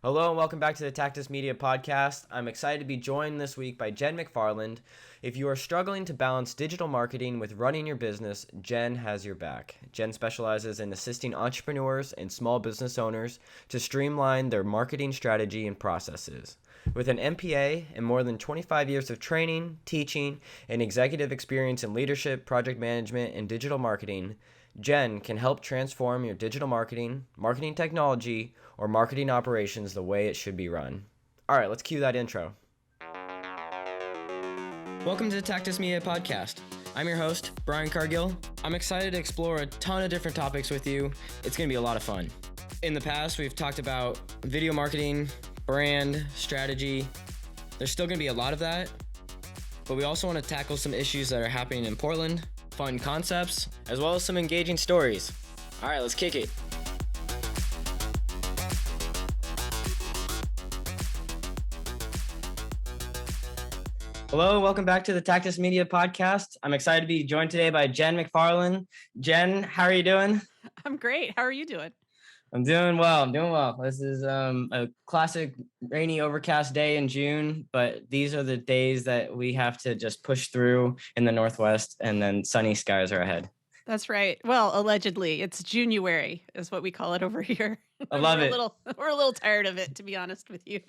Hello and welcome back to the Tactus Media podcast. I'm excited to be joined this week by Jen McFarland. If you are struggling to balance digital marketing with running your business, Jen has your back. Jen specializes in assisting entrepreneurs and small business owners to streamline their marketing strategy and processes. With an MPA and more than 25 years of training, teaching, and executive experience in leadership, project management, and digital marketing, Jen can help transform your digital marketing, marketing technology, or marketing operations the way it should be run. All right, let's cue that intro. Welcome to the Tactus Media podcast. I'm your host, Brian Cargill. I'm excited to explore a ton of different topics with you. It's going to be a lot of fun. In the past, we've talked about video marketing, brand, strategy. There's still going to be a lot of that, but we also want to tackle some issues that are happening in Portland, fun concepts, as well as some engaging stories. All right, let's kick it. Hello, welcome back to the Tactus Media podcast. I'm excited to be joined today by Jen McFarland. Jen, how are you doing? I'm great. How are you doing? I'm doing well. This is a classic rainy, overcast day in June, but these are the days that we have to just push through in the Northwest, and then sunny skies are ahead. That's right. Well, allegedly, it's January is what we call it over here. I love it. We're a little tired of it, to be honest with you.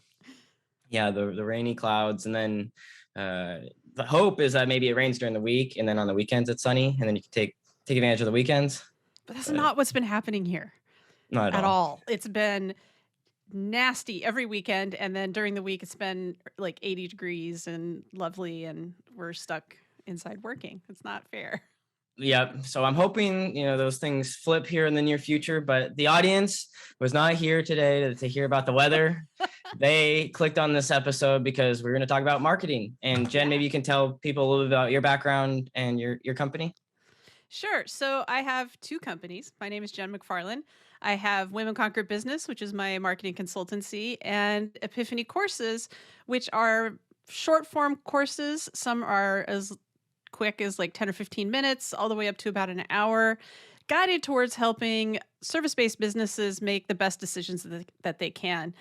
Yeah, the rainy clouds, and then the hope is that maybe it rains during the week, and then on the weekends it's sunny, and then you can take advantage of the weekends. But that's not what's been happening here. Not at all. It's been nasty every weekend, and then during the week it's been like 80 degrees and lovely, and we're stuck inside working. It's not fair. Yep. So I'm hoping, those things flip here in the near future, but the audience was not here today to hear about the weather. They clicked on this episode because we're going to talk about marketing. And Jen, maybe you can tell people a little bit about your background and your company. Sure. So I have two companies. My name is Jen McFarland. I have Women Conquer Business, which is my marketing consultancy, and Epiphany Courses, which are short form courses. Some are as quick as like 10 or 15 minutes, all the way up to about an hour, guided towards helping service-based businesses make the best decisions that they can.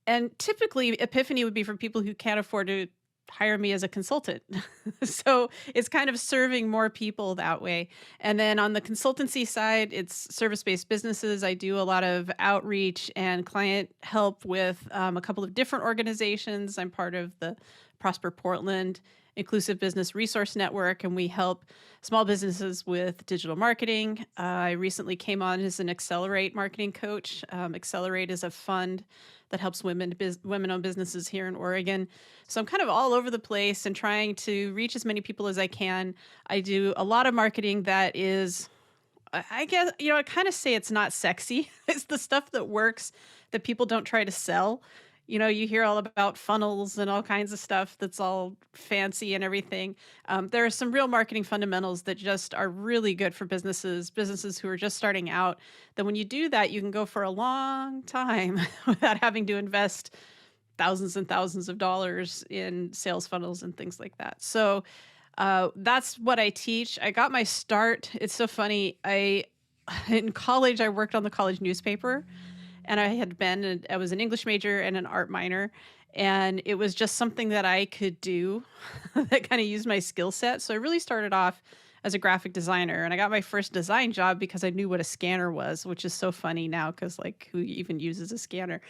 And typically, Epiphany would be for people who can't afford to hire me as a consultant. So it's kind of serving more people that way. And then on the consultancy side, it's service-based businesses. I do a lot of outreach and client help with a couple of different organizations. I'm part of the Prosper Portland Inclusive Business Resource Network, and we help small businesses with digital marketing. I recently came on as an Accelerate marketing coach. Accelerate is a fund that helps women-owned businesses here in Oregon. So I'm kind of all over the place and trying to reach as many people as I can. I do a lot of marketing that is, I guess, I kind of say it's not sexy. It's the stuff that works that people don't try to sell. You hear all about funnels and all kinds of stuff that's all fancy and everything. There are some real marketing fundamentals that just are really good for businesses who are just starting out. That when you do that, you can go for a long time without having to invest thousands and thousands of dollars in sales funnels and things like that. So that's what I teach. I got my start. It's so funny. In college, I worked on the college newspaper. And I was an English major and an art minor. And it was just something that I could do that kind of used my skill set. So I really started off as a graphic designer. And I got my first design job because I knew what a scanner was, which is so funny now because who even uses a scanner?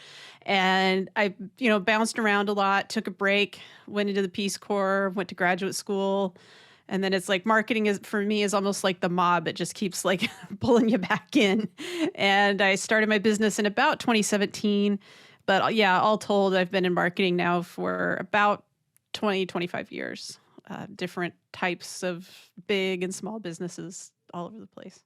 And I, bounced around a lot, took a break, went into the Peace Corps, went to graduate school. And then it's like marketing for me is almost like the mob. It just keeps like pulling you back in. And I started my business in about 2017. But yeah, all told, I've been in marketing now for about 25 years. Different types of big and small businesses all over the place.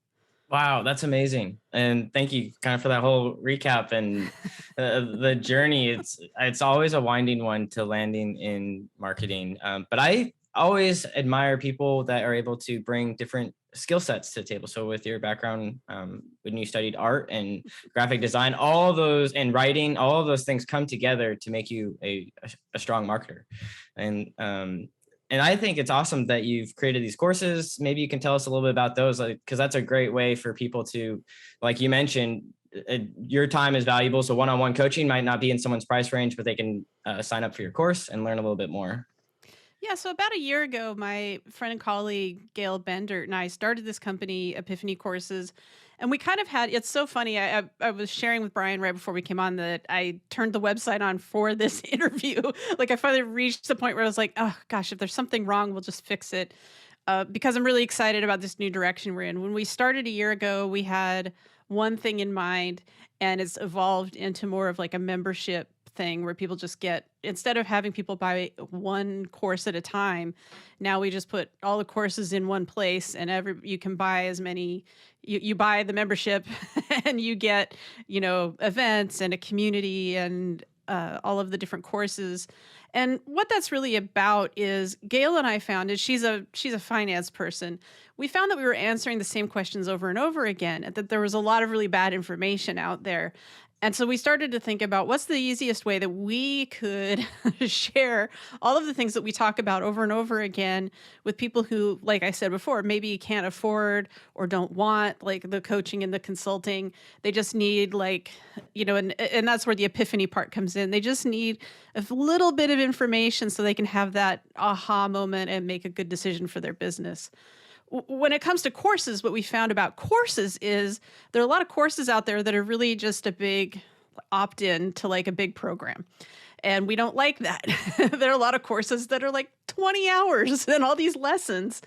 Wow, that's amazing. And thank you kind of for that whole recap and the journey. It's always a winding one to landing in marketing. But I always admire people that are able to bring different skill sets to the table. So with your background, when you studied art and graphic design, all those and writing, all of those things come together to make you a strong marketer. And I think it's awesome that you've created these courses. Maybe you can tell us a little bit about those, because that's a great way for people to, like you mentioned, your time is valuable. So one-on-one coaching might not be in someone's price range, but they can sign up for your course and learn a little bit more. Yeah, so about a year ago, my friend and colleague Gail Bender and I started this company, Epiphany Courses, and we kind of had. It's so funny. I was sharing with Brian right before we came on that I turned the website on for this interview. Like I finally reached the point where I was like, oh gosh, if there's something wrong, we'll just fix it. Because I'm really excited about this new direction we're in. When we started a year ago, we had one thing in mind, and it's evolved into more of like a membership thing where people just get, instead of having people buy one course at a time, now we just put all the courses in one place, and you can buy as many. You buy the membership, and you get events and a community and all of the different courses. And what that's really about is Gail and I found is she's a finance person. We found that we were answering the same questions over and over again, and that there was a lot of really bad information out there. And so we started to think about what's the easiest way that we could share all of the things that we talk about over and over again with people who, like I said before, maybe can't afford or don't want like the coaching and the consulting. They just need and that's where the epiphany part comes in. They just need a little bit of information so they can have that aha moment and make a good decision for their business. When it comes to courses, what we found about courses is there are a lot of courses out there that are really just a big opt-in to like a big program. And we don't like that. There are a lot of courses that are like 20 hours and all these lessons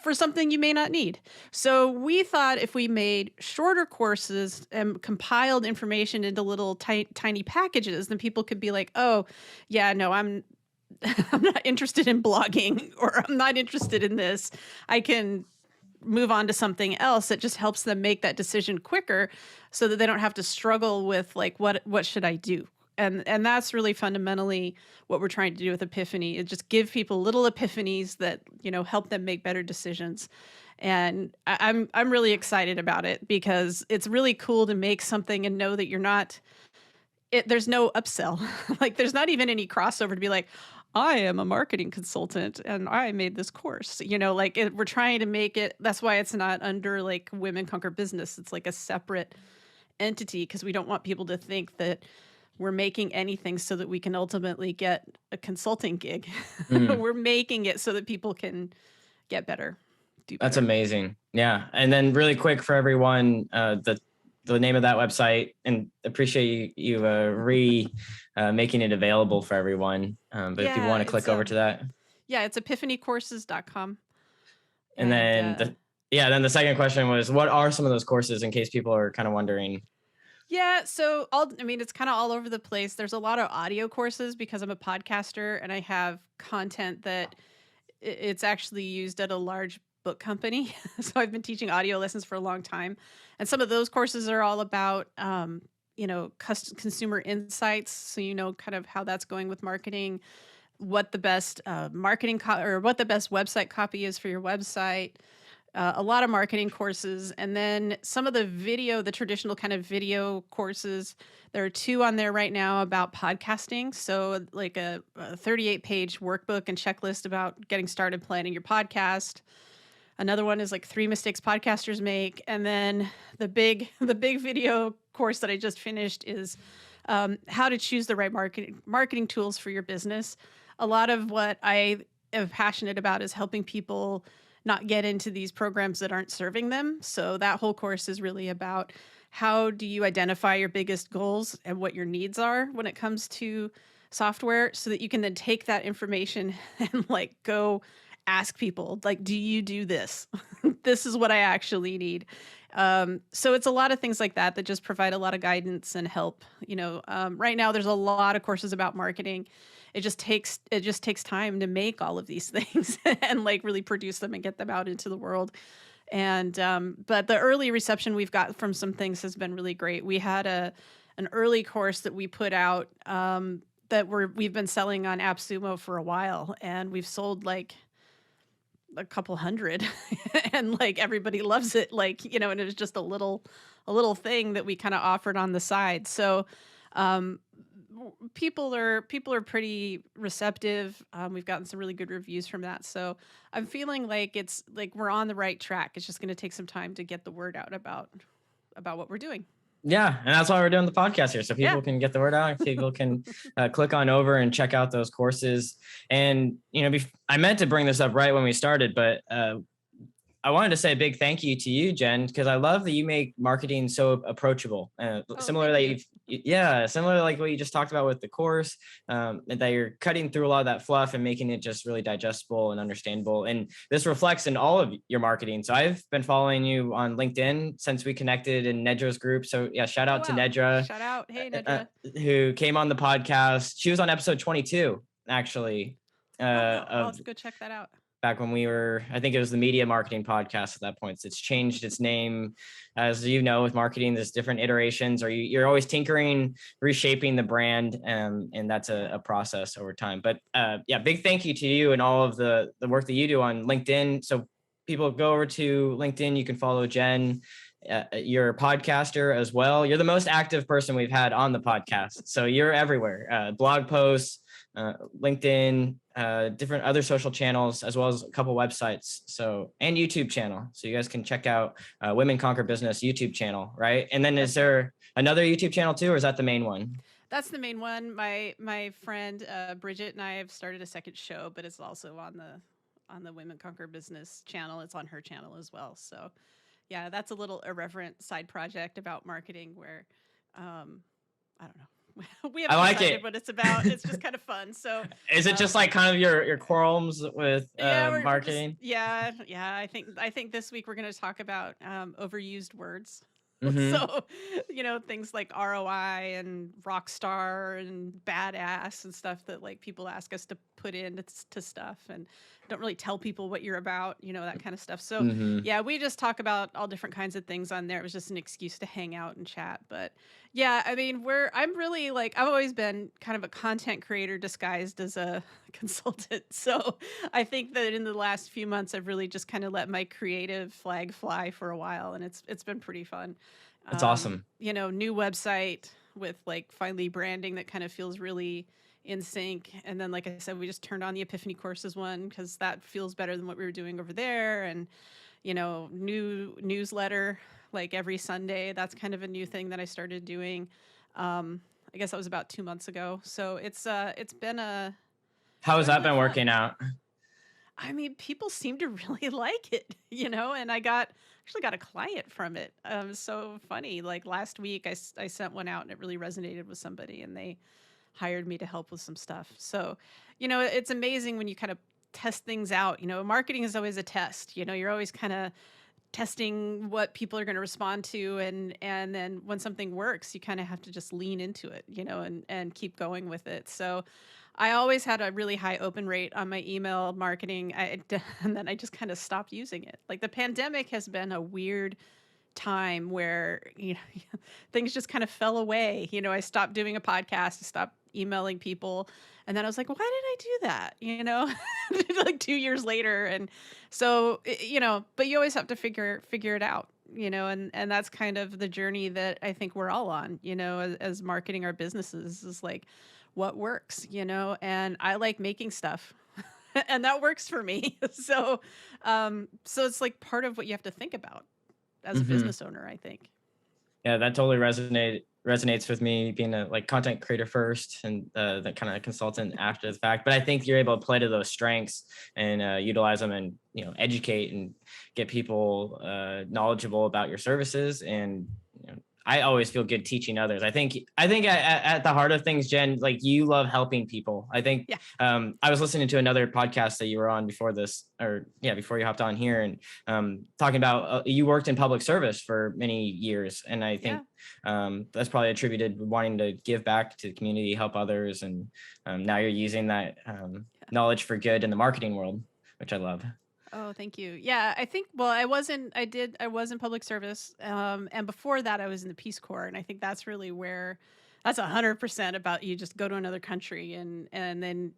for something you may not need. So we thought if we made shorter courses and compiled information into little tiny packages, then people could be like, oh, yeah, no, I'm not interested in blogging, or I'm not interested in this. I can move on to something else that just helps them make that decision quicker so that they don't have to struggle with like, what should I do? And that's really fundamentally what we're trying to do with Epiphany, is just give people little epiphanies that, help them make better decisions. And I'm really excited about it because it's really cool to make something and know that you're not, there's no upsell. Like there's not even any crossover to be like, I am a marketing consultant and I made this course, we're trying to make it. That's why it's not under like Women Conquer Business. It's like a separate entity because we don't want people to think that we're making anything so that we can ultimately get a consulting gig. We're making it so that people can get better. That's amazing. Yeah. And then really quick for everyone, the name of that website, and appreciate you making it available for everyone. But if you want to click over to that. Yeah, it's epiphanycourses.com. And then then the second question was, what are some of those courses in case people are kind of wondering? Yeah, so it's kind of all over the place. There's a lot of audio courses because I'm a podcaster and I have content that it's actually used at a large book company. So I've been teaching audio lessons for a long time. And some of those courses are all about, consumer insights. So, kind of how that's going with marketing, what the best what the best website copy is for your website. A lot of marketing courses. And then some of the traditional kind of video courses. There are 2 on there right now about podcasting. So like a 38-page workbook and checklist about getting started planning your podcast. Another one is like 3 mistakes podcasters make. And then the big video course that I just finished is how to choose the right marketing tools for your business. A lot of what I am passionate about is helping people not get into these programs that aren't serving them. So that whole course is really about how do you identify your biggest goals and what your needs are when it comes to software, so that you can then take that information and like go ask people, like, do you do this? This is what I actually need. So it's a lot of things like that that just provide a lot of guidance and help. Right now there's a lot of courses about marketing. It just takes time to make all of these things and like really produce them and get them out into the world. And but the early reception we've got from some things has been really great. We had an early course that we put out that we've been selling on AppSumo for a while, and we've sold like a couple hundred and like everybody loves it, and it was just a little thing that we kind of offered on the side. So people are pretty receptive. We've gotten some really good reviews from that. So I'm feeling like it's like we're on the right track. It's just going to take some time to get the word out about what we're doing. Yeah, and that's why we're doing the podcast here, so Yeah. people can get the word out. People can click on over and check out those courses. And I meant to bring this up right when we started, but I wanted to say a big thank you to you, Jen, because I love that you make marketing so approachable. Oh, Similar thank that you. similar like what you just talked about with the course, and that you're cutting through a lot of that fluff and making it just really digestible and understandable. And this reflects in all of your marketing. So I've been following you on LinkedIn since we connected in Nedra's group. So yeah, shout Oh, out to wow. Nedra, Shout out. Hey, uh, uh, Nedra. who came on the podcast. She was on episode 22, actually, Oh, wow. I'll of have to go check that out. back when we were, I think it was the media marketing podcast at that point. So it's changed its name. As you know, with marketing, there's different iterations, or you're always tinkering, reshaping the brand. And that's a process over time. But yeah, big thank you to you and all of the work that you do on LinkedIn. So people go over to LinkedIn, you can follow Jen. You're a podcaster as well. You're the most active person we've had on the podcast. So you're everywhere. Blog posts, LinkedIn, different other social channels, as well as a couple websites. So, and YouTube channel. So you guys can check out Women Conquer Business YouTube channel, right? And then is there another YouTube channel too, or is that the main one? That's the main one. My friend Bridget and I have started a second show, but it's also on the Women Conquer Business channel. It's on her channel as well. So yeah, that's a little irreverent side project about marketing where I don't know. We I haven't like decided it. what it's about. It's just kind of fun. So Is it just like kind of your qualms with yeah, we're just marketing? yeah. I think this week we're going to talk about overused words. Mm-hmm. So things like ROI and rock star and badass and stuff that like people ask us to put in to stuff and don't really tell people what you're about, that kind of stuff. So Mm-hmm. yeah, we just talk about all different kinds of things on there. It was just an excuse to hang out and chat. But yeah, I mean, I'm really like, I've always been kind of a content creator disguised as a consultant. So I think that in the last few months, I've really just kind of let my creative flag fly for a while, and it's been pretty fun. That's awesome. New website with like finally branding that kind of feels really in sync. And then, like I said, we just turned on the Epiphany Courses one because that feels better than what we were doing over there. And new newsletter like every Sunday. That's kind of a new thing that I started doing. I guess that was about 2 months ago. So it's been How has that really been fun. working out? I mean, people seem to really like it, and I actually got a client from it. So funny. Like last week, I sent one out and it really resonated with somebody, and they hired me to help with some stuff. So, it's amazing when you kind of test things out. Marketing is always a test. You're always kind of testing what people are going to respond to, and then when something works, you kind of have to just lean into it, and keep going with it. So I always had a really high open rate on my email marketing, and then I just kind of stopped using it. Like the pandemic has been a weird time where things just kind of fell away. I stopped doing a podcast, I stopped emailing people, and then I was like, why did I do that? Like 2 years later. And so but you always have to figure it out, and that's kind of the journey that I think we're all on, as marketing our businesses, is like what works, and I like making stuff. And that works for me. So it's like part of what you have to think about as a Mm-hmm. business owner, I think. Yeah, that totally resonates with me, being a like content creator first and the kind of consultant after the fact. But I think you're able to play to those strengths and utilize them, and educate and get people knowledgeable about your services. And I always feel good teaching others. I think at the heart of things, Jen, like you love helping people. I think Yeah. I was listening to another podcast that you were on before this, or yeah, before you hopped on here, and talking about you worked in public service for many years, and I think that's probably attributed wanting to give back to the community, help others, and now you're using that knowledge for good in the marketing world, which I love. Oh, thank you. Yeah, I think, well, I was in public service. And before that I was in the Peace Corps. And I think that's really where that's 100% about you just go to another country, and then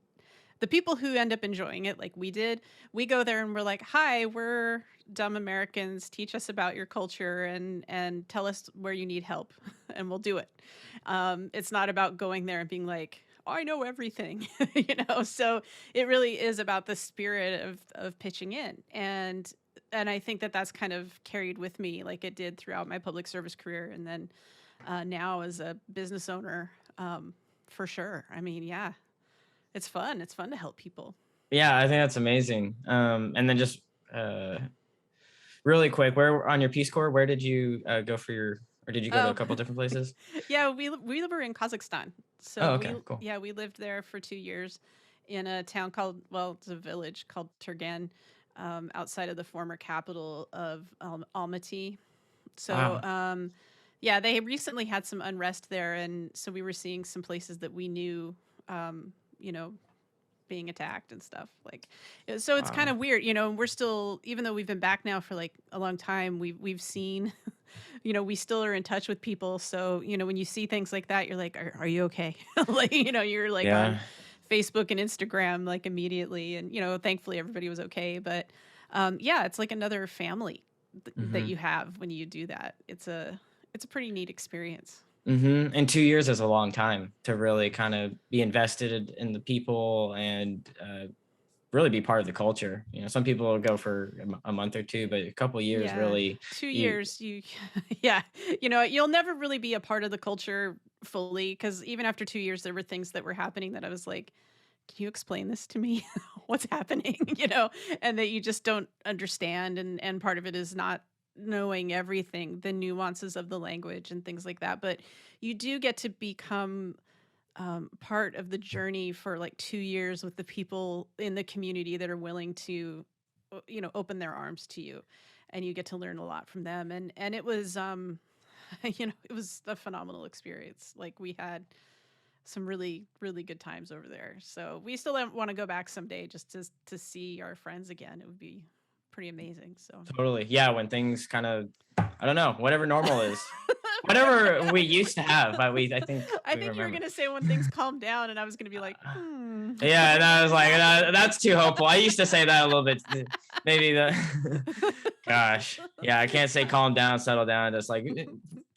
the people who end up enjoying it, like we did, we go there and we're like, hi, we're dumb Americans, teach us about your culture and tell us where you need help and we'll do it. It's not about going there and being like, I know everything, so it really is about the spirit of pitching in. And I think that that's kind of carried with me like it did throughout my public service career. And then now as a business owner, for sure. I mean, yeah, it's fun. It's fun to help people. Yeah, I think that's amazing. And then just really quick, where on your Peace Corps, where did you go for your, or did you go to a Oh, couple different places? yeah, we were in Kazakhstan. Oh, So okay, cool. we lived there for 2 years in a town called, well, it's a village called Turgan, outside of the former capital of Almaty. So, Wow. yeah, they recently had some unrest there, and so we were seeing some places that we knew, you know, being attacked and stuff. Like, so it's kind Wow. of weird, we're still, even though we've been back now for like a long time, we've seen, we still are in touch with people. So, when you see things like that, you're like, are you okay? Like, you're like on Yeah. Facebook and Instagram, like immediately. And, thankfully everybody was okay. But yeah, it's like another family that Mm-hmm. you have when you do that. It's a pretty neat experience. Mm-hmm. And 2 years is a long time to really kind of be invested in the people and really be part of the culture. Some people will go for a month or two, but a couple of years Yeah. really, two you, years, yeah, you'll never really be a part of the culture fully, because even after 2 years, there were things that were happening that I was like, can you explain this to me? What's happening? And that you just don't understand. And part of it is not knowing everything, the nuances of the language and things like that. But you do get to become part of the journey for like 2 years with the people in the community that are willing to, open their arms to you, and you get to learn a lot from them. And it was, it was a phenomenal experience. Like, we had some really, really good times over there. So we still want to go back someday just to see our friends again. It would be pretty amazing. So totally. Yeah. When things kind of, I don't know, whatever normal is, whatever we used to have, but I think I we think you were remember. gonna say when things calm down, and I was gonna be like, hmm. Yeah, and I was like, that's too hopeful. I used to say that a little bit. Maybe gosh, yeah, I can't say calm down, settle down. Just like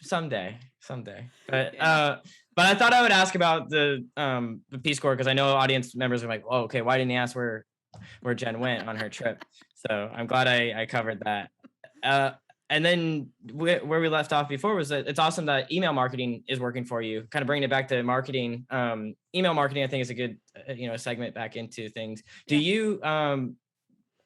someday. Yeah. But I thought I would ask about the Peace Corps, because I know audience members are like, oh, okay, why didn't he ask where Jen went on her trip? So I'm glad I covered that. Uh, and then where we left off before was that it's awesome that email marketing is working for you. Kind of bringing it back to marketing. Email marketing, I think, is a good segment back into things. Do Yeah. you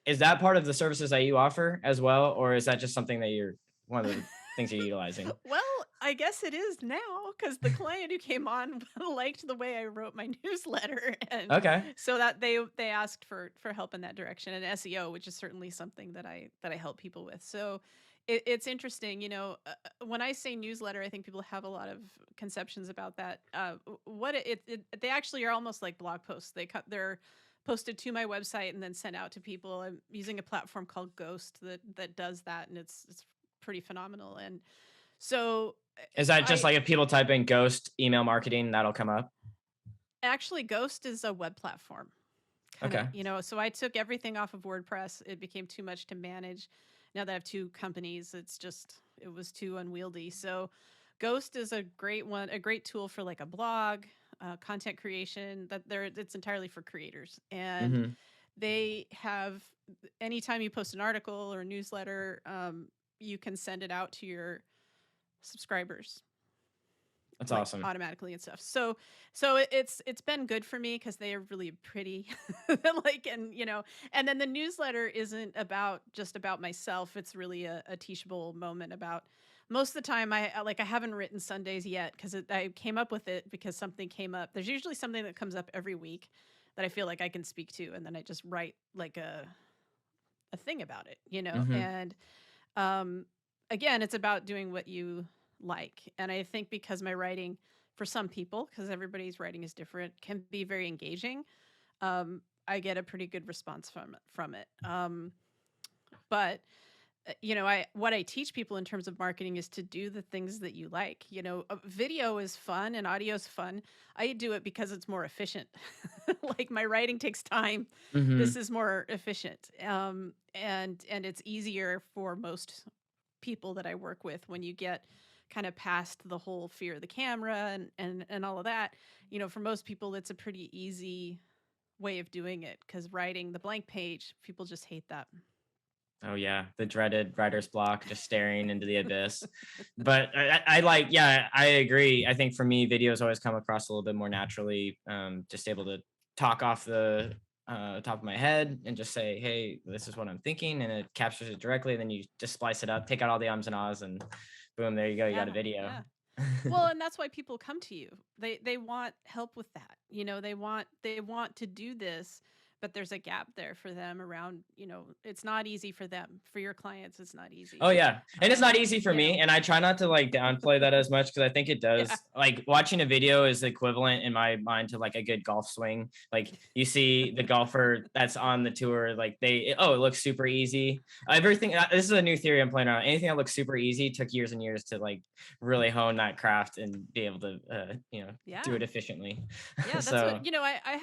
is that part of the services that you offer as well, or is that just something that you're one of the things you're utilizing? Well, I guess it is now, because the client who came on liked the way I wrote my newsletter, and Okay. so that they asked for help in that direction, and SEO, which is certainly something that I help people with. So it's interesting, when I say newsletter, I think people have a lot of conceptions about that. What they actually are almost like blog posts. They're posted to my website and then sent out to people. I'm using a platform called Ghost that does that, and it's pretty phenomenal. And so Is that just I like if people type in ghost email marketing, that'll come up? actually, Ghost is a web platform, kind of, Okay. so I took everything off of WordPress. It became too much to manage. Now that I have two companies, it was too unwieldy. So Ghost is a great one, a great tool for like a blog, content creation. It's entirely for creators. And Mm-hmm. they have, anytime you post an article or a newsletter, you can send it out to your subscribers, That's like awesome. automatically and stuff. So it's been good for me because they are really pretty. Like, and then the newsletter isn't just about myself. It's really a teachable moment about, most of the time, I haven't written Sundays yet, because I came up with it because something came up. There's usually something that comes up every week that I feel like I can speak to, and then I just write like a thing about it, Mm-hmm. and um again, it's about doing what you like. And I think because my writing, for some people, because everybody's writing is different, can be very engaging, I get a pretty good response from it. But I what I teach people in terms of marketing is to do the things that you like. Video is fun and audio is fun. I do it because it's more efficient. Like, my writing takes time. This Mm-hmm. is more efficient. And it's easier for most people that I work with when you get kind of past the whole fear of the camera and all of that. For most people, it's a pretty easy way of doing it, because writing the blank page, people just hate that. Oh yeah, the dreaded writer's block, just staring into the abyss. But I like, yeah, I agree. I think for me, videos always come across a little bit more naturally. Just able to talk off the top of my head and just say, hey, this is what I'm thinking, and it captures it directly. And then you just splice it up, take out all the ums and ahs, and boom, there you go. You got a Yeah, video. yeah. Well, and that's why people come to you. They want help with that. They want to do this, but there's a gap there for them around, it's not easy for them. For your clients, it's not Oh easy. yeah. And it's not easy for You me. know. And I try not to like downplay that as much because I think it Yeah. does. Like watching a video is equivalent in my mind to like a good golf swing. Like you see the golfer that's on the tour, like it looks super easy. Everything, this is a new theory I'm playing around. Anything that looks super easy took years and years to like really hone that craft and be able to, do Yeah. it efficiently. Yeah, that's So, what, I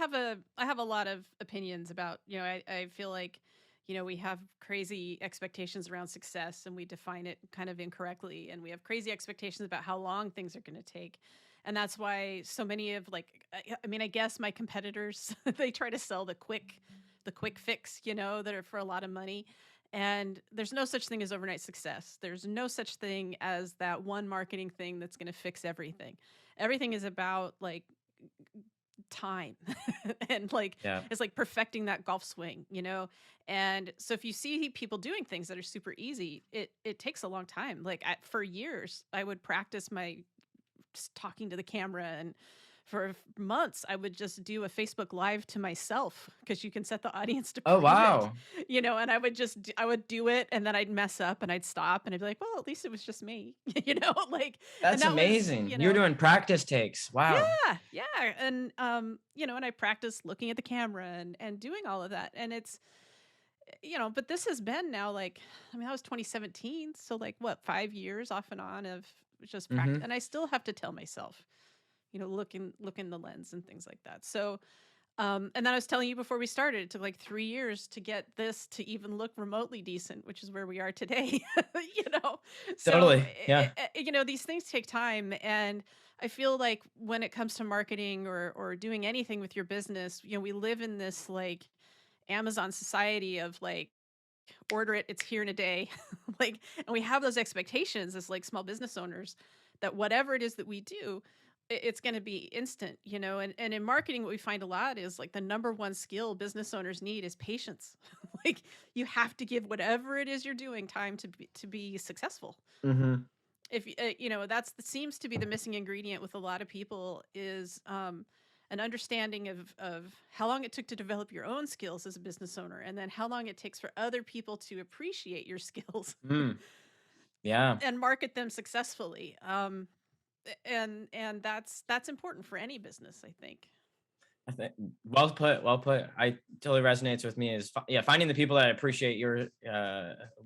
have a lot of opinions about, I feel like, we have crazy expectations around success and we define it kind of incorrectly, and we have crazy expectations about how long things are going to take. And that's why so many of like I mean, I guess my competitors they try to sell the quick fix, that are for a lot of money. And there's no such thing as overnight success. There's no such thing as that one marketing thing that's going to fix everything. Everything is about like time and like yeah. it's like perfecting that golf swing. And so if you see people doing things that are super easy, it takes a long time. Like for years I would practice my just talking to the camera, and for months I would just do a Facebook live to myself because you can set the audience to Oh, prove it. wow. And I would do it, and then I'd mess up and I'd stop and I'd be like, well, at least it was just me. Like, and That's that was, amazing. You're doing practice takes. Wow. yeah, yeah. And and I practiced looking at the camera and doing all of that. And it's, but this has been now, like, I mean, that was 2017, so like what, 5 years off and on of just practice. Mm-hmm. And I still have to tell myself, look in the lens and things like that. So and then I was telling you before we started, it took like 3 years to get this to even look remotely decent, which is where we are today. you know, so Totally. Yeah. these things take time, and I feel like when it comes to marketing or doing anything with your business, we live in this like Amazon society of like, order it, it's here in a day. Like, and we have those expectations as like small business owners that whatever it is that we do, it's going to be instant. And in marketing, what we find a lot is like the number one skill business owners need is patience. Like, you have to give whatever it is you're doing time to be successful. Mm-hmm. If that's that seems to be the missing ingredient with a lot of people is an understanding of how long it took to develop your own skills as a business owner, and then how long it takes for other people to appreciate your skills Mm. Yeah. and market them successfully. And that's important for any business, I think. I think well put, well put. I totally resonates with me is finding the people that appreciate your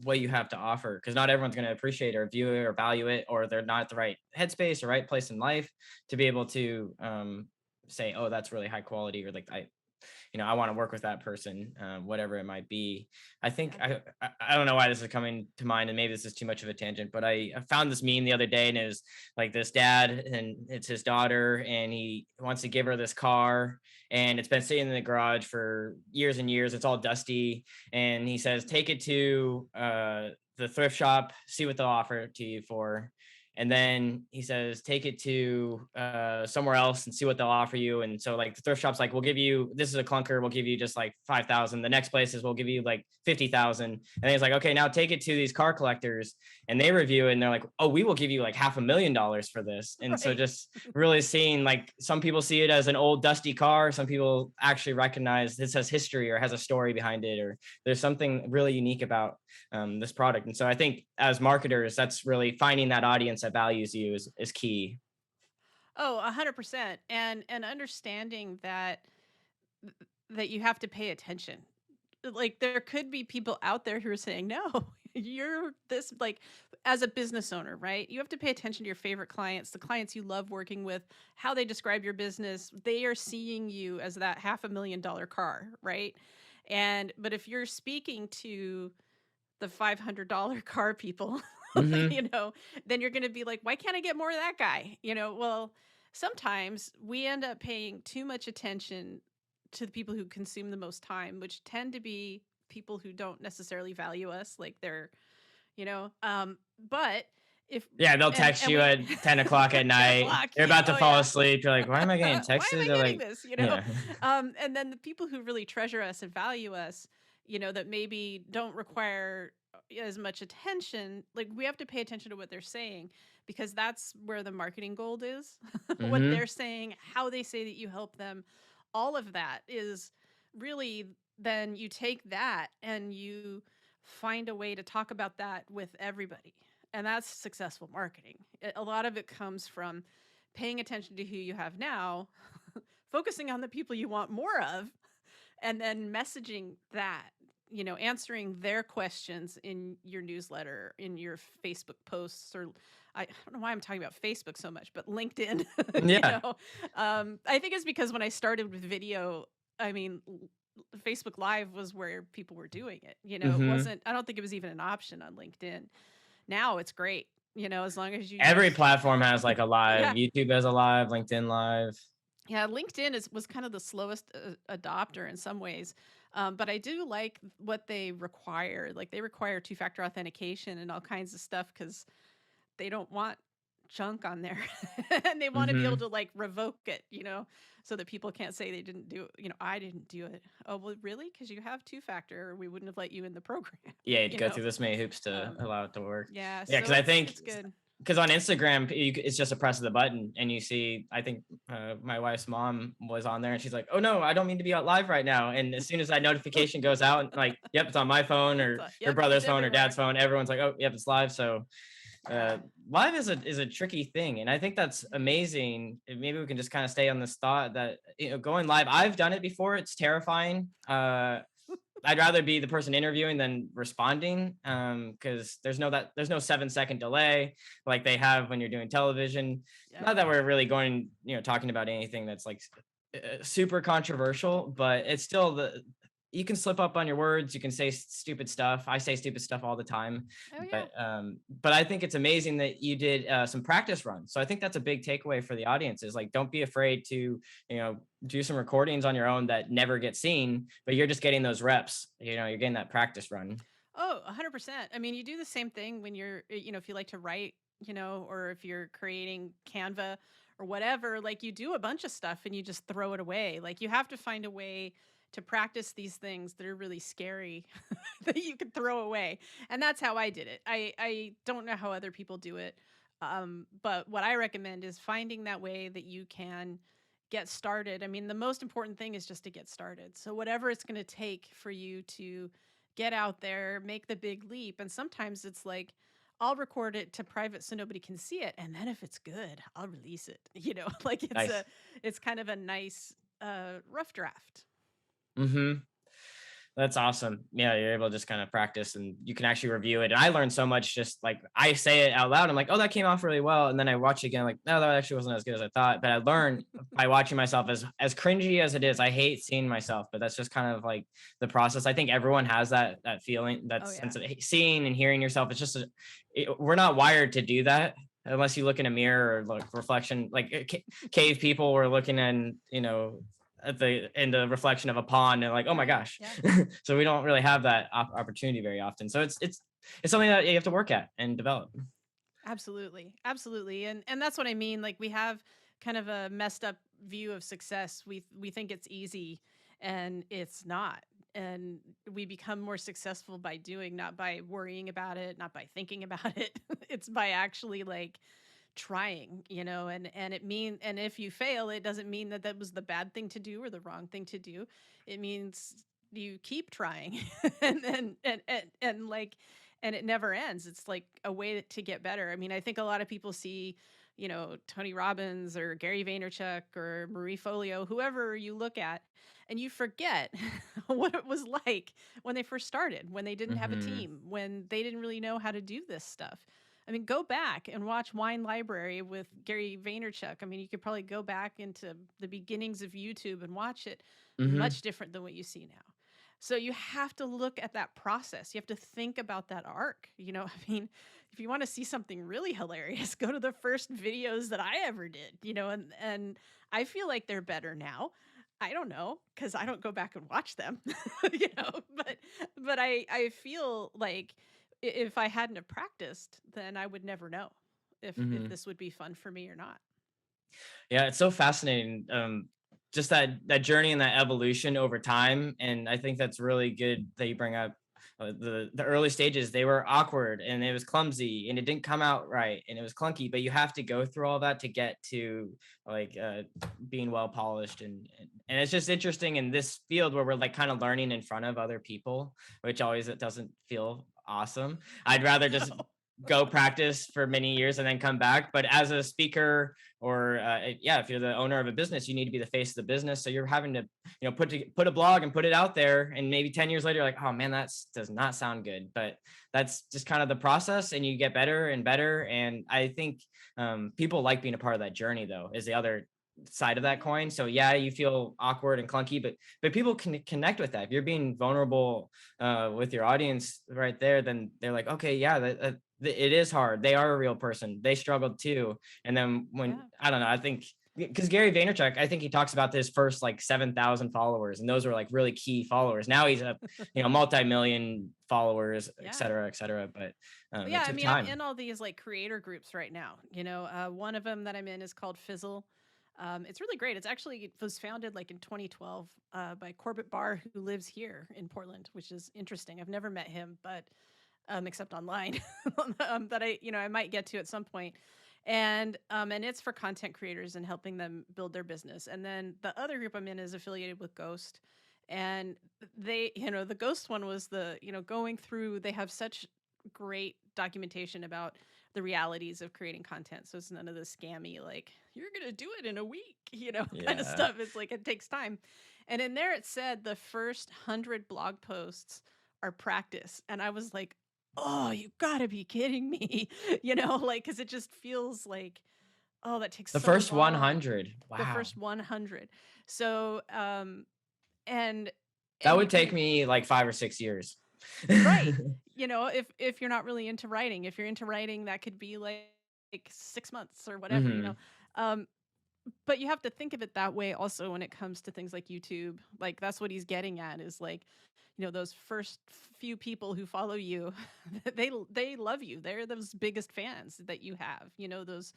what you have to offer, because not everyone's going to appreciate or view it or value it, or they're not at the right headspace or right place in life to be able to say, oh, that's really high quality, or like I want to work with that person, whatever it might be. I think Yeah. I don't know why this is coming to mind, and maybe this is too much of a tangent, but I found this meme the other day, and it was like this dad, and it's his daughter, and he wants to give her this car, and it's been sitting in the garage for years and years. It's all dusty, and he says, take it to the thrift shop, see what they'll offer it to you for. And then he says, take it to somewhere else and see what they'll offer you. And so like the thrift shop's like, we'll give you, this is a clunker, we'll give you just like 5,000. The next place is we'll give you like 50,000. And then he's like, okay, now take it to these car collectors, and they review it and they're like, oh, we will give you like $500,000 for this. And so Right. just really seeing, like, some people see it as an old dusty car. Some people actually recognize this has history or has a story behind it, or there's something really unique about this product. And so I think as marketers, that's really finding that audience that values you is key. Oh, 100%. And understanding that you have to pay attention. Like, there could be people out there who are saying, no, you're this, like, as a business owner, right? You have to pay attention to your favorite clients, the clients you love working with, how they describe your business. They are seeing you as that $500,000 car, right? But if you're speaking to the $500 car people, Mm-hmm. you know, then you're going to be like, why can't I get more of that guy? Well, sometimes we end up paying too much attention to the people who consume the most time, which tend to be people who don't necessarily value us, like they're, you know, but if Yeah, they'll text and you we at 10 o'clock at 10 night. o'clock, You're yeah, about to oh fall yeah. asleep. You're like, why am I getting Why am texted? I They're getting like, this? yeah. And then the people who really treasure us and value us, that maybe don't require as much attention, like we have to pay attention to what they're saying, because that's where the marketing gold is. What Mm-hmm. they're saying, how they say that you help them, all of that is really, then you take that and you find a way to talk about that with everybody. And that's successful marketing. A lot of it comes from paying attention to who you have now, focusing on the people you want more of, and then messaging that, answering their questions in your newsletter, in your Facebook posts, or I don't know why I'm talking about Facebook so much, but LinkedIn. Yeah. I think it's because when I started with video, I mean, Facebook Live was where people were doing it. It Mm-hmm. wasn't, I don't think it was even an option on LinkedIn. Now it's great, as long as you Every just, platform has like a live. yeah. YouTube has a live, LinkedIn live. Yeah, LinkedIn was kind of the slowest adopter in some ways, but I do like what they require. Like they require two-factor authentication and all kinds of stuff because they don't want junk on there, and they want to be able Mm-hmm. to like revoke it, so that people can't say they didn't do it. I didn't do it. Oh, well, really? Because you have two-factor, or we wouldn't have let you in the program. Yeah, you'd you go know. through this many hoops to Um, allow it to work. yeah, Yeah, so because I think it's good. because on Instagram it's just a press of the button, and you see. I think my wife's mom was on there, and she's like, "Oh no, I don't mean to be out live right now." And as soon as that notification goes out, like, "Yep, it's on my phone or her Yep, it's brother's phone or dad's everywhere. phone," everyone's like, "Oh, yep, it's live." So uh, Yeah. live is a tricky thing, and I think that's amazing. Maybe we can just kind of stay on this thought that going live. I've done it before. It's terrifying. I'd rather be the person interviewing than responding, because there's no 7-second delay like they have when you're doing television. Yep. Not that we're really going talking about anything that's like super controversial, but it's still you can slip up on your words. You can say stupid stuff. I say stupid stuff all the time, Oh yeah. but I think it's amazing that you did some practice runs. So I think that's a big takeaway for the audience is like, don't be afraid to, do some recordings on your own that never get seen, but you're just getting those reps. You're getting that practice run. Oh, 100%. I mean, you do the same thing when you're, if you like to write, or if you're creating Canva or whatever, like you do a bunch of stuff and you just throw it away. Like you have to find a way to practice these things that are really scary that you could throw away. And that's how I did it. I don't know how other people do it. But what I recommend is finding that way that you can get started. I mean, the most important thing is just to get started. So whatever it's going to take for you to get out there, make the big leap. And sometimes it's like, I'll record it to private so nobody can see it. And then if it's good, I'll release it. Like Nice. it's kind of a nice rough draft. Mm-hmm. That's awesome. Yeah, you're able to just kind of practice and you can actually review it. And I learned so much just like I say it out loud. I'm like, oh, that came off really well. And then I watch it again, like, no, that actually wasn't as good as I thought. But I learned by watching myself as cringy as it is. I hate seeing myself, but that's just kind of like the process. I think everyone has that feeling, that Oh yeah. sense of seeing and hearing yourself. It's just we're not wired to do that unless you look in a mirror or look reflection. Like cave people were looking in, at the reflection of a pond and like, oh my Right. gosh. Yep. So we don't really have that opportunity very often. So it's something that you have to work at and develop. Absolutely. Absolutely. And that's what I mean. Like we have kind of a messed up view of success. We think it's easy and it's not. And we become more successful by doing, not by worrying about it, not by thinking about it. It's by actually like trying, and if you fail, it doesn't mean that that was the bad thing to do or the wrong thing to do. It means you keep trying and like, and it never ends. It's like a way to get better. I mean, I think a lot of people see, Tony Robbins or Gary Vaynerchuk or Marie Folio, whoever you look at, and you forget what it was like when they first started, when they didn't have a Mm-hmm. team, when they didn't really know how to do this stuff. I mean, go back and watch Wine Library with Gary Vaynerchuk. I mean, you could probably go back into the beginnings of YouTube and watch it. Mm-hmm. Much different than what you see now. So you have to look at that process. You have to think about that arc. I mean, if you want to see something really hilarious, go to the first videos that I ever did, and I feel like they're better now. I don't know, because I don't go back and watch them, you know. But I feel like if I hadn't have practiced, then I would never know if Hmm. this would be fun for me or not. Yeah, it's so fascinating. Just that journey and that evolution over time, and I think that's really good that you bring up. The early stages, they were awkward and it was clumsy and it didn't come out right and it was clunky, but you have to go through all that to get to like being well polished, and it's just interesting in this field where we're like kind of learning in front of other people, which always it doesn't feel awesome. I'd rather just No. go practice for many years and then come back. But as a speaker, or yeah, if you're the owner of a business, you need to be the face of the business. So you're having to, put a blog and put it out there, and maybe 10 years later, you're like, oh man, does not sound good. But that's just kind of the process, and you get better and better. And I think people like being a part of that journey, though, is the other side of Oh that yeah. coin. So yeah, you feel awkward and clunky, but people can connect with that. If you're being vulnerable with your audience right there, then they're like, okay, yeah, it is hard. They are a real person. They struggled too. And then when Yeah. I don't know, I think because Gary Vaynerchuk, I think he talks about his first like 7,000 followers, and those were like really key followers. Now he's a multi-million followers, et Yeah. cetera, et cetera. But Well, it yeah, I took mean, I'm time. in all these like creator groups right now. One of them that I'm in is called Fizzle. It's really great. It was founded like in 2012 by Corbett Barr, who lives here in Portland, which is interesting. I've never met him, but except online, that I might get to at some point. And it's for content creators and helping them build their business. And then the other group I'm in is affiliated with Ghost, and the Ghost one was going through. They have such great documentation about the realities of creating content. So it's none of the scammy, like, you're going to do it in a week, kind of Yeah. stuff. It's like, it takes time. And in there, it said the first 100 blog posts are practice. And I was like, oh, you gotta be kidding me. Like, cause it just feels like, oh, that takes The so first long. 100. The Wow. first 100. So, and, That and you would take can, me like 5 or 6 years. right. If you're not really into writing, if you're into writing, that could be like 6 months or whatever. Hmm. Um, but you have to think of it that way also when it comes to things like YouTube. Like, that's what he's getting at, is like, those first few people who follow you, they love you. They're those biggest fans that you have. Those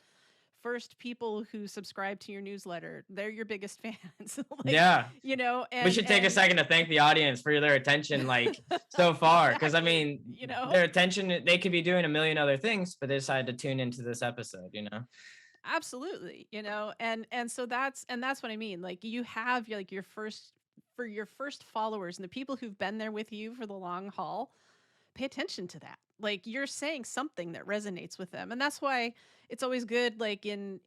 first people who subscribe to your newsletter, they're your biggest fans. Like, Yeah. We should take a and second to thank the audience for their attention, like so far. Because I exactly, mean, their attention, they could be doing a million other things, but they decided to tune into this episode. absolutely, and so that's what I mean. Like, you have like your first followers and the people who've been there with you for the long haul. Pay attention to that. Like, you're saying something that resonates with them, and that's why it's always good, like in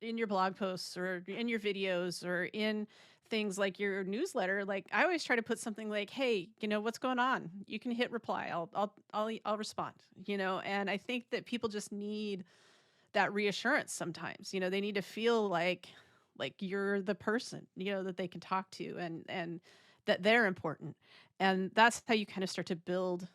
your blog posts or in your videos or in things like your newsletter. Like, I always try to put something like, hey, what's going on, you can hit reply, I'll respond. And I think that people just need that reassurance sometimes. They need to feel like you're the person, that they can talk to, and that they're important. And that's how you kind of start to build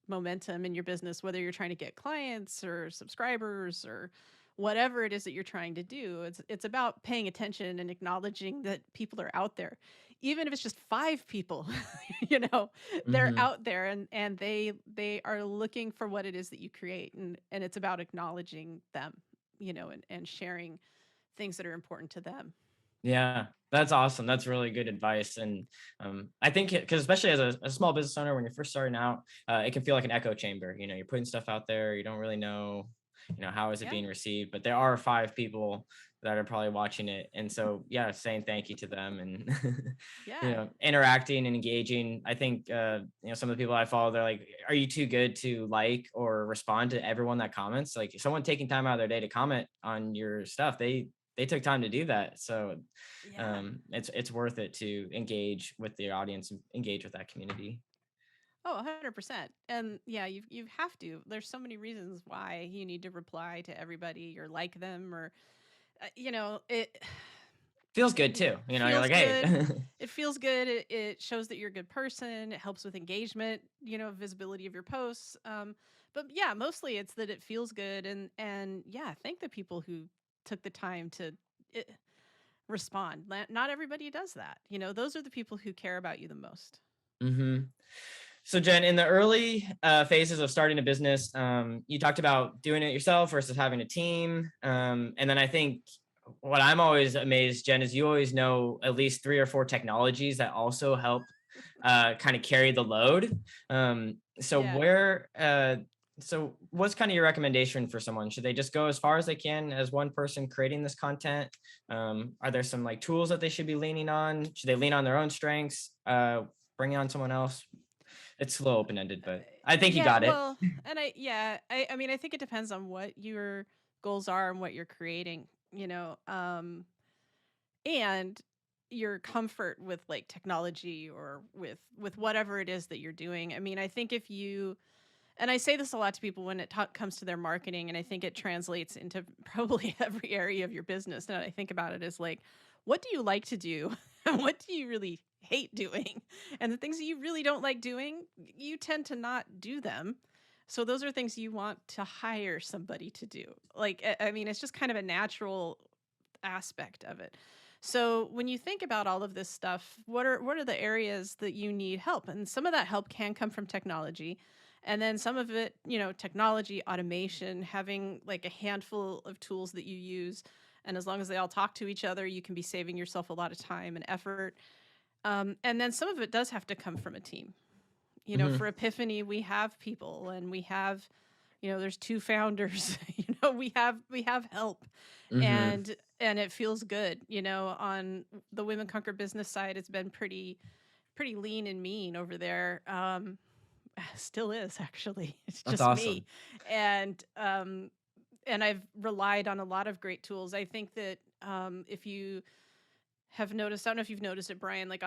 momentum in your business, whether you're trying to get clients or subscribers or whatever it is that you're trying to do. It's about paying attention and acknowledging that people are out there. Even if it's just 5 people, you know, they're Hmm. out there, and they are looking for what it is that you create, and it's about acknowledging them, and sharing things that are important to them. Yeah, that's awesome. That's really good advice. And I think because especially as a small business owner, when you're first starting out, it can feel like an echo chamber. You're putting stuff out there. You don't really know, how is it Yeah. being received. But there are 5 people that are probably watching it. And so, yeah, saying thank you to them and, Yeah. interacting and engaging. I think, some of the people I follow, they're like, are you too good to like or respond to everyone that comments? Like someone taking time out of their day to comment on your stuff, they took time to do that. So Yeah. it's worth it to engage with the audience and engage with that community. Oh, 100%. And yeah, you have to. There's so many reasons why you need to reply to everybody or like them, or it Feels good too. You're feels like, hey. good. It feels good. It shows that you're a good person. It helps with engagement, visibility of your posts. But yeah, mostly it's that it feels good, and yeah, thank the people who took the time to. respond. Not everybody does that. Those are the people who care about you the most. Mm-hmm. So Jen, in the early phases of starting a business, you talked about doing it yourself versus having a team. And then I think what I'm always amazed, Jen, is you always know at least 3 or 4 technologies that also help kind of carry the load. So Yeah. so what's kind of your recommendation for someone? Should they just go as far as they can as one person creating this content? Are there some like tools that they should be leaning on? Should they lean on their own strengths? Bring on someone else? It's a little open-ended, but I think you Yeah, got it. well, and I mean, I think it depends on what your goals are and what you're creating, and your comfort with like technology or with whatever it is that you're doing. I mean, I think if you and I say this a lot to people when it comes to their marketing, and I think it translates into probably every area of your business. Now that I think about it, is like, what do you like to do, and what do you really hate doing? And the things that you really don't like doing, you tend to not do them. So those are things you want to hire somebody to do. Like, I mean, it's just kind of a natural aspect of it. So when you think about all of this stuff, what are the areas that you need help? And some of that help can come from technology. And then some of it, technology, automation, having like a handful of tools that you use. And as long as they all talk to each other, you can be saving yourself a lot of time and effort. And then some of it does have to come from a team. Mm-hmm. For Epiphany, we have people and we have, there's 2 founders, we have help, Mm-hmm. and it feels good. On the Women Conquer business side, it's been pretty lean and mean over there. Still is, actually. It's That's just awesome. me. And I've relied on a lot of great tools. I think that if you have noticed, I don't know if you've noticed it, Brian, like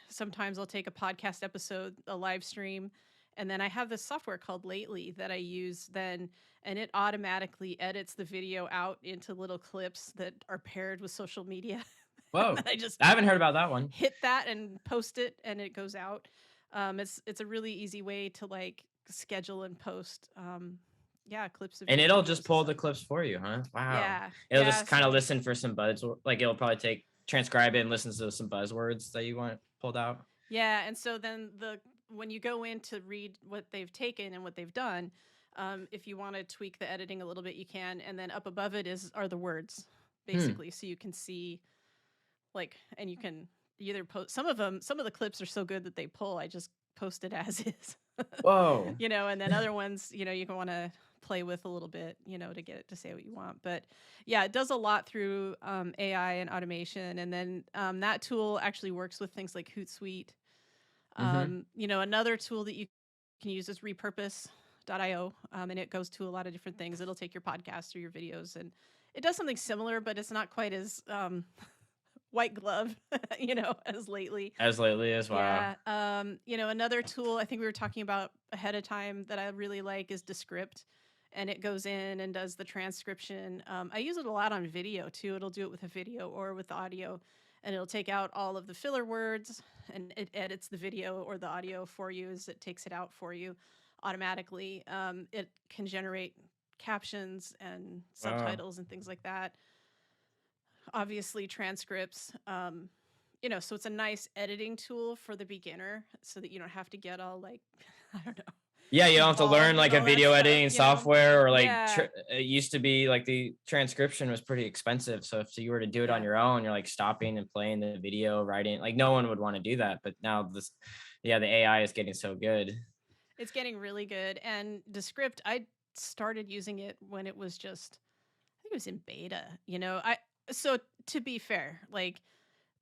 sometimes I'll take a podcast episode, a live stream, and then I have this software called Lately that I use then, and it automatically edits the video out into little clips that are paired with social media. And Whoa. then I just I haven't heard about that one. hit that and post it, and it goes out. It's a really easy way to like schedule and post yeah, clips of And your it'll just videos and pull stuff. the clips for you, huh? Wow. Yeah. It'll Yeah, just kind of so listen for some buzz, like it'll probably transcribe it and listen to some buzzwords that you want pulled out. yeah, and so then when you go in to read what they've taken and what they've done, if you want to tweak the editing a little bit, you can, and then up above it are the words, Hmm. basically, so you can see, like, and you can either post some of the clips are so good that they pull. I just post it as is. Whoa. And then other ones, you can want to play with a little bit, to get it to say what you want. But yeah, it does a lot through AI and automation. And then that tool actually works with things like Hootsuite. Mm-hmm. Another tool that you can use is repurpose.io, and it goes to a lot of different things. It'll take your podcast or your videos, and it does something similar, but it's not quite as white glove, as Lately. As lately as wow. Yeah. Another tool I think we were talking about ahead of time that I really like is Descript, and it goes in and does the transcription. I use it a lot on video too. It'll do it with a video or with audio, and it'll take out all of the filler words, and it edits the video or the audio for you as it takes it out for you automatically. It can generate captions and Wow. subtitles and things like that. Obviously, transcripts. So it's a nice editing tool for the beginner so that you don't have to get all like, I don't know, Yeah, you don't have to learn involved with like a all that video stuff, editing software or like Yeah. it used to be like the transcription was pretty expensive. So if you were to do it on Yeah. your own, you're like stopping and playing the video, writing, like no one would want to do that. But now the AI is getting so good. It's getting really good. And Descript, I started using it when it was just, I think it was in beta, so to be fair, like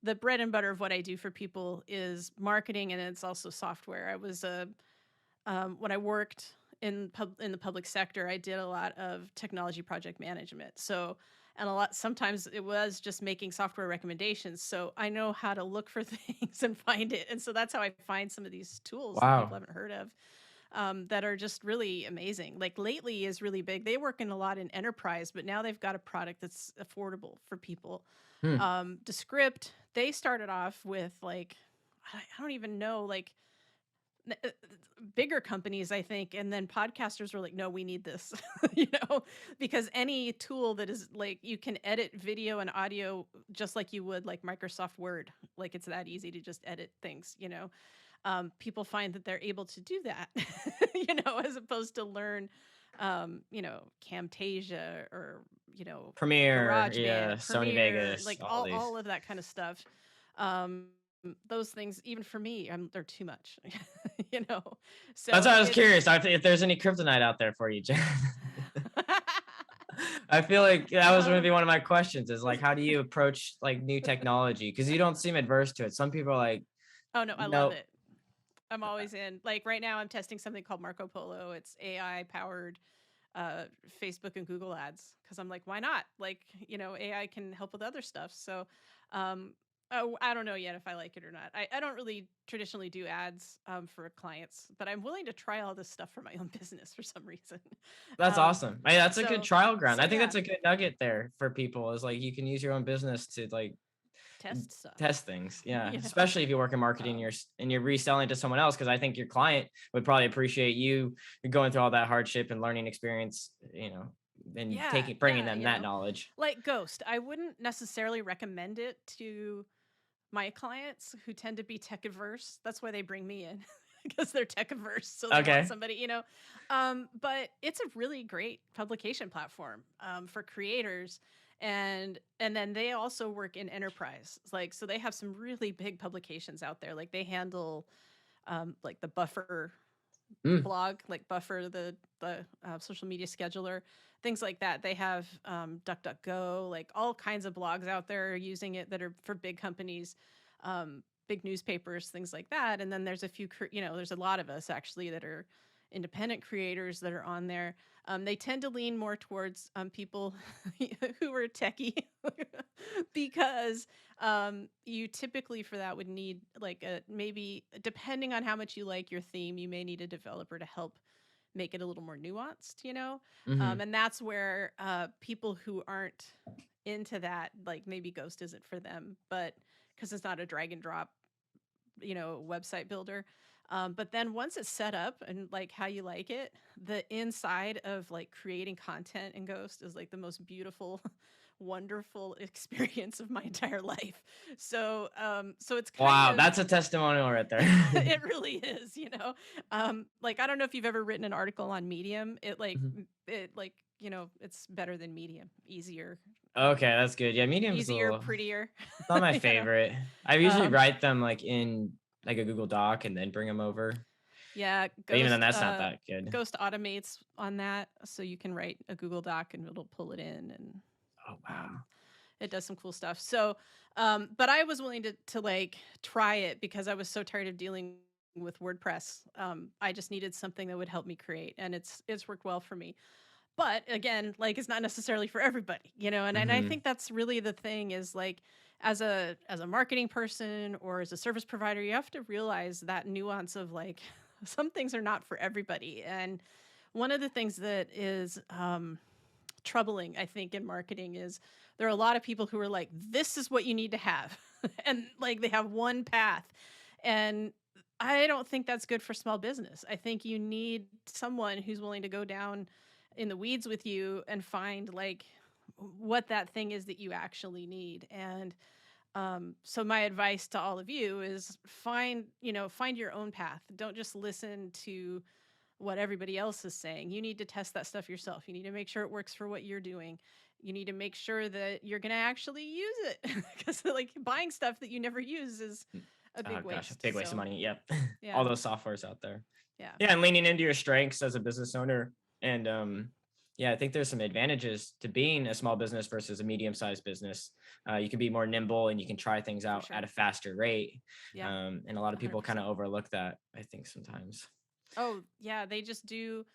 the bread and butter of what I do for people is marketing, and it's also software. I was when I worked in the public sector, I did a lot of technology project management. So, and a lot sometimes it was just making software recommendations. So I know how to look for things and find it. And so that's how I find some of these tools that people Wow. haven't heard of, that are just really amazing. Like Lately is really big. They work in a lot in enterprise, but now they've got a product that's affordable for people. Hmm. Descript, they started off with like, I don't even know, like bigger companies, I think, and then podcasters were like, no, we need this, you know, because any tool that is like, you can edit video and audio just like you would like Microsoft Word. Like it's that easy to just edit things, you know. People find that they're able to do that, you know, as opposed to learn, you know, Camtasia or, you know, Premiere, yeah, GarageBand, Sony Premiere, Vegas, like all these. all of that kind of stuff. Um, those things, even for me, they're too much, you know. That's So why I was it's curious if there's any kryptonite out there for you, Jen. I feel like that was going to be um, one of my questions is like, how do you approach like new technology? Because you don't seem adverse to it. Some people are like, oh no, I love no. it. I'm always in. Like right now, I'm testing something called Marco Polo. It's AI powered uh, Facebook and Google ads because I'm like, why not? Like, you know, AI can help with other stuff. So, um, I don't know yet if I like it or not. I don't really traditionally do ads for clients, but I'm willing to try all this stuff for my own business for some reason. That's um, awesome. Hey, that's a good so, trial ground. so I think yeah, that's a good nugget there for people is like you can use your own business to like test stuff. test things. Yeah. You know, Especially if you work in marketing um, and you're reselling to someone else. Cause I think your client would probably appreciate you going through all that hardship and learning experience, you know, and bringing yeah, them you that know, knowledge. like Ghost. I wouldn't necessarily recommend it to my clients who tend to be tech averse. That's why they bring me in because they're tech averse. So they want Okay. somebody, you know. But it's a really great publication platform for creators. And then they also work in enterprise. Like, so they have some really big publications out there. Like they handle like the Buffer Mm. blog, like Buffer, the social media scheduler, things like that. They have DuckDuckGo, like all kinds of blogs out there using it that are for big companies, big newspapers, things like that. And then there's a few, you know, there's a lot of us actually that are independent creators that are on there. They tend to lean more towards people who are techie because you typically for that would need like a maybe depending on how much you like your theme, you may need a developer to help make it a little more nuanced, you know? Hmm. And that's where people who aren't into that, like maybe Ghost isn't for them, but because it's not a drag and drop, you know, website builder. But then once it's set up and like how you like it, the inside of like creating content in Ghost is like the most beautiful, wonderful experience of my entire life. So it's kind Wow. of That's a testimonial right there. it really is, you know. Like I don't know if you've ever written an article on Medium. Mhm. It like, you know, it's better than Medium, Okay. That's good. Yeah. Medium's a easier, little, prettier, it's not my you know. favorite. I usually Um, write them like in like a Google Doc and then bring them over. yeah, But even then, that's not that good. Ghost automates on that, so you can write a Google Doc and it'll pull it in, and Oh, um, wow. it does some cool stuff. So, but I was willing to like try it because I was so tired of dealing with WordPress. I just needed something that would help me create, and it's worked well for me. But again, like it's not necessarily for everybody, you know. And I Hmm. think that's really the thing is like as a marketing person or as a service provider, you have to realize that nuance of like some things are not for everybody. And one of the things that is troubling, I think, in marketing is there are a lot of people who are like, this is what you need to have. And like they have one path. And I don't think that's good for small business. I think you need someone who's willing to go down in the weeds with you and find like what that thing is that you actually need. And so my advice to all of you is find your own path. Don't just listen to what everybody else is saying. You need to test that stuff yourself. You need to make sure it works for what you're doing. You need to make sure that you're going to actually use it because like buying stuff that you never use is a Oh big gosh, a waste. big waste of So, money. Yep. All yeah. those softwares out there. Yeah. Yeah, and leaning into your strengths as a business owner. And yeah, I think there's some advantages to being a small business versus a medium-sized business. You can be more nimble and you can try things For out at sure. a faster rate. Yeah. And a lot of people kind 100%. of overlook that, I think, sometimes. Oh, yeah, they just do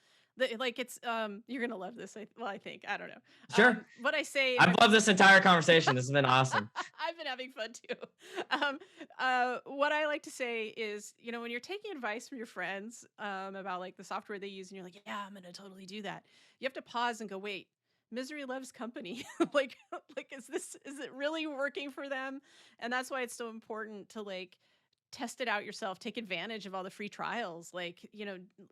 like it's you're going to love this. I think. I don't know. Sure. What I say in my I've loved this entire presentation. conversation. This has been awesome. I've been having fun too. Um, what I like to say is, you know, when you're taking advice from your friends about like the software they use, and you're like, yeah, I'm gonna totally do that. You have to pause and go, wait, misery loves company. like, is it really working for them? And that's why it's so important to like test it out yourself, take advantage of all the free trials, like,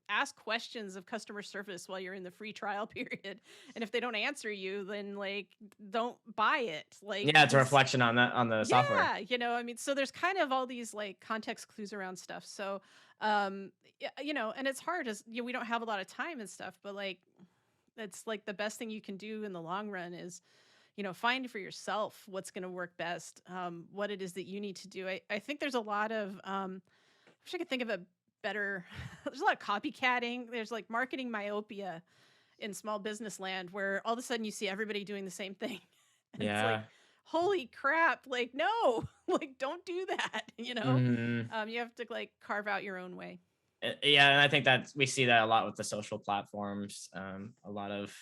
ask questions of customer service while you're in the free trial period. And if they don't answer you, then like, don't buy it. Like, Yeah, it's a cause reflection on the software. yeah, I mean, so there's kind of all these like context clues around stuff. So, and it's hard as we don't have a lot of time and stuff, but like, it's like the best thing you can do in the long run is, find for yourself what's going to work best, what it is that you need to do. I think there's a lot of, I wish I could think of a better, there's a lot of copycatting. There's like marketing myopia in small business land where all of a sudden you see everybody doing the same thing. And it's like, Yeah. holy crap, like, no, like, don't do that. Hmm. You have to like carve out your own way. Yeah, and I think that we see that a lot with the social platforms. A lot of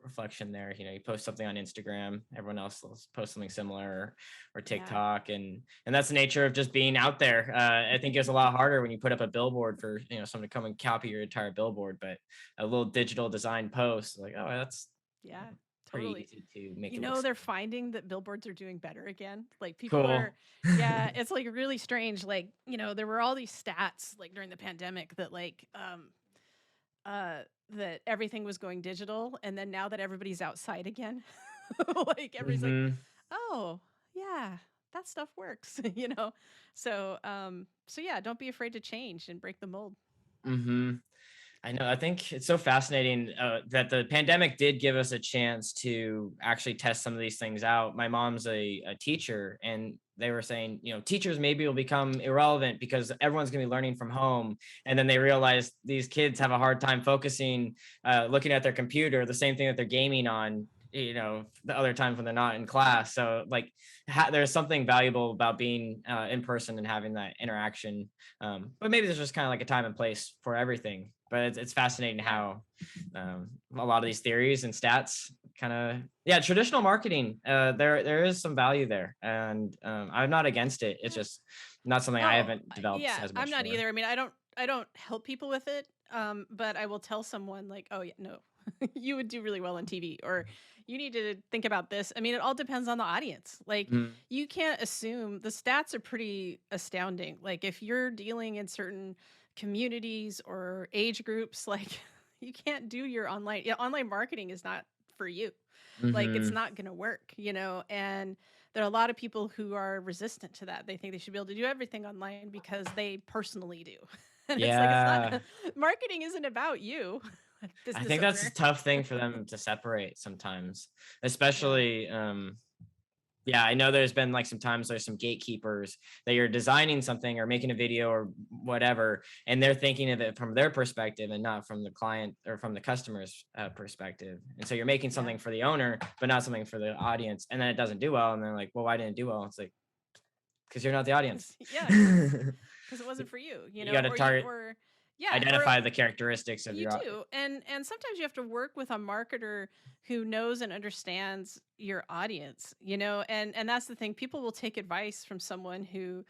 reflection there. You post something on Instagram, everyone else will post something similar, or Yeah. TikTok, and that's the nature of just being out there. I think it's a lot harder when you put up a billboard for someone to come and copy your entire billboard, but a little digital design post, like, oh, that's Yeah, pretty totally. easy to make it look They're finding that billboards are doing better again. Like people cool. are, yeah, it's like really strange. Like, there were all these stats like during the pandemic that like, that everything was going digital. And then now that everybody's outside again, like everybody's like, Hmm. oh yeah, that stuff works, So yeah, don't be afraid to change and break the mold. Hmm. I know. I think it's so fascinating that the pandemic did give us a chance to actually test some of these things out. My mom's a teacher, and they were saying, teachers maybe will become irrelevant because everyone's going to be learning from home. And then they realized these kids have a hard time focusing, looking at their computer, the same thing that they're gaming on, the other times when they're not in class. So like there's something valuable about being in person and having that interaction. But maybe there's just kind of like a time and place for everything. But it's fascinating Yeah. how a lot of these theories and stats kind of, yeah, traditional marketing, there is some value there, and I'm not against it. It's Yeah. just not something I Oh, haven't developed yeah, as I'm much not for. either. I mean, I don't help people with it. But I will tell someone like, "Oh yeah, no. You would do really well on TV," or "You need to think about this." I mean, it all depends on the audience. Like, Mhm. you can't assume the stats are pretty astounding. Like, if you're dealing in certain communities or age groups, like you can't do your online online marketing is not for you. Like it's Mhm. not going to work, and there are a lot of people who are resistant to that. They think they should be able to do everything online because they personally do. And it's like, it's not, Yeah. marketing isn't about you, I business think that's a owner. tough thing for them to separate sometimes, Yeah. especially yeah, I know there's been like some times there's some gatekeepers that you're designing something or making a video or whatever, and they're thinking of it from their perspective and not from the client or from the customer's perspective. And so you're making Yeah. something for the owner, but not something for the audience. And then it doesn't do well. And they're like, well, why didn't it do well? It's like, because you're not the audience. Yeah. Cause it wasn't for you, You got to target, or yeah, or identify the characteristics of you your. do. And sometimes you have to work with a marketer who knows and understands your audience, and that's the thing. People will take advice from someone who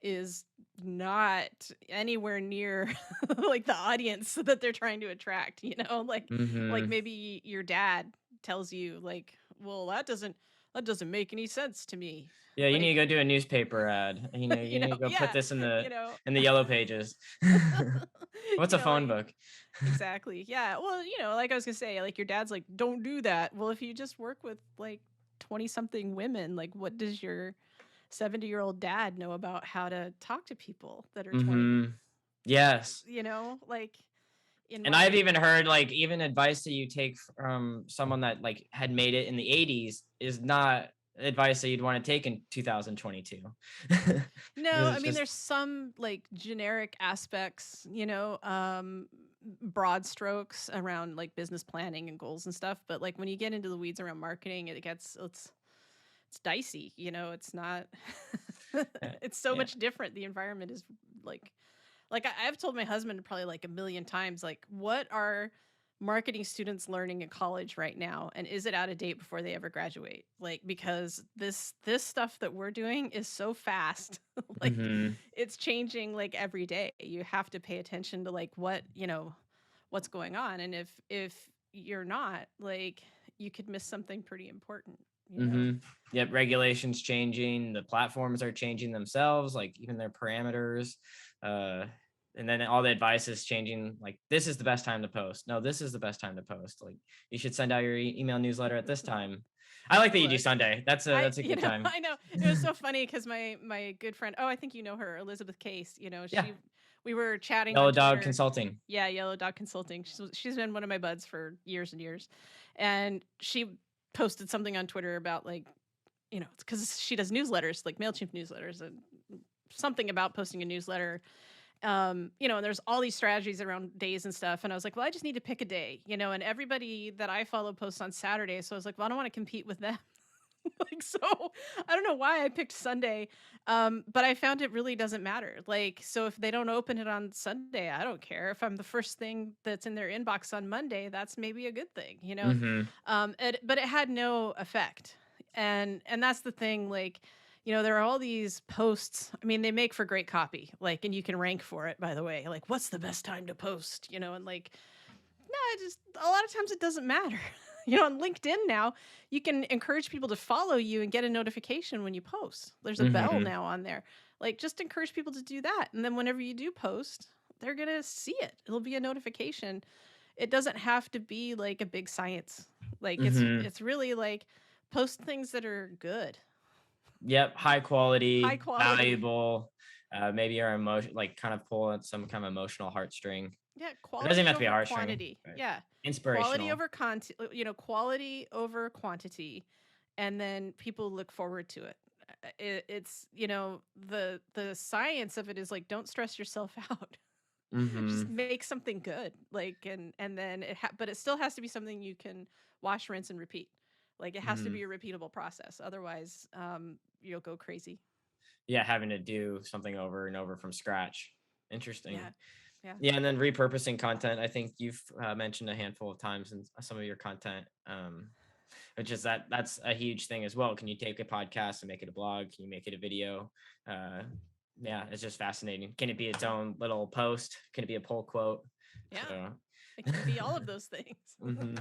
is not anywhere near like the audience that they're trying to attract, like Hmm. maybe your dad tells you like, well, that doesn't make any sense to me. Yeah, you need to Like, go do a newspaper ad. You need to go put yeah, this in you know, the yellow pages. What's a phone like book? exactly. Yeah. Well, like I was gonna say, like your dad's like, don't do that. Well, if you just work with like 20 something women, like what does your 70-year-old dad know about how to talk to people that are 20? Hmm. Yes. Like in And I've my even heard like even advice that you take from someone that like had made it in the 80s is not advice that you'd want to take in 2022. No, Because I it's mean just there's some like generic aspects, broad strokes around like business planning and goals and stuff, but like when you get into the weeds around marketing, it's dicey, it's not it's so yeah. much different. The environment is like I've told my husband probably like a million times, like, what are marketing students learning in college right now, and is it out of date before they ever graduate? Like, because this stuff that we're doing is so fast, like Hmm. it's changing like every day. You have to pay attention to like what's going on, and if you're not, like, you could miss something pretty important. you know. Yep, regulations changing, the platforms are changing themselves, like even their parameters. Uh, and then all the advice is changing. Like, this is the best time to post. No, this is the best time to post. Like, you should send out your email newsletter at this time. I like that you do Look, Sunday. That's a you good know, time. I know it was so funny because my good friend, oh, I think you know her, Elizabeth Case. Yeah, We were chatting Yellow on Dog Twitter. Consulting. Yeah, Yellow Dog Consulting. She's been one of my buds for years and years, and she posted something on Twitter about like, because she does newsletters, like Mailchimp newsletters, and something about posting a newsletter. And there's all these strategies around days and stuff. And I was like, well, I just need to pick a day, and everybody that I follow posts on Saturday. So I was like, well, I don't want to compete with them. Like, so I don't know why I picked Sunday. But I found it really doesn't matter. Like, so if they don't open it on Sunday, I don't care. If I'm the first thing that's in their inbox on Monday, that's maybe a good thing. Mm-hmm. But it had no effect. And that's the thing, like, there are all these posts. I mean, they make for great copy, like, and you can rank for it, by the way. Like, what's the best time to post, and like, no, just a lot of times it doesn't matter. On LinkedIn now, you can encourage people to follow you and get a notification when you post. There's a bell Mm-hmm. now on there. Like, just encourage people to do that. And then whenever you do post, they're going to see it. It'll be a notification. It doesn't have to be like a big science. Like, Mm-hmm. it's really like post things that are good, Yep, high high quality, quality. valuable. Maybe our emotion, like kind of pull at some kind of emotional heartstring. Yeah, It doesn't even quality have to be a over heartstring, quantity. but Yeah. Quality inspirational. over content, quality over quantity, and then people look forward to it. It's, the science of it is like, don't stress yourself out. Just Mm-hmm. make something good. Like, and then but it still has to be something you can wash, rinse, and repeat. Like, it has to Mm-hmm. be a repeatable process. Otherwise, you'll go crazy. Yeah, having to do something over and over from scratch. Yeah. Interesting. Yeah. Yeah, and then repurposing content. I think you've mentioned a handful of times in some of your content, which is that's a huge thing as well. Can you take a podcast and make it a blog? Can you make it a video? Uh, yeah, it's just fascinating. Can it be its own little post? Can it be a pull quote? Yeah. So, It can be all of those things. hmm.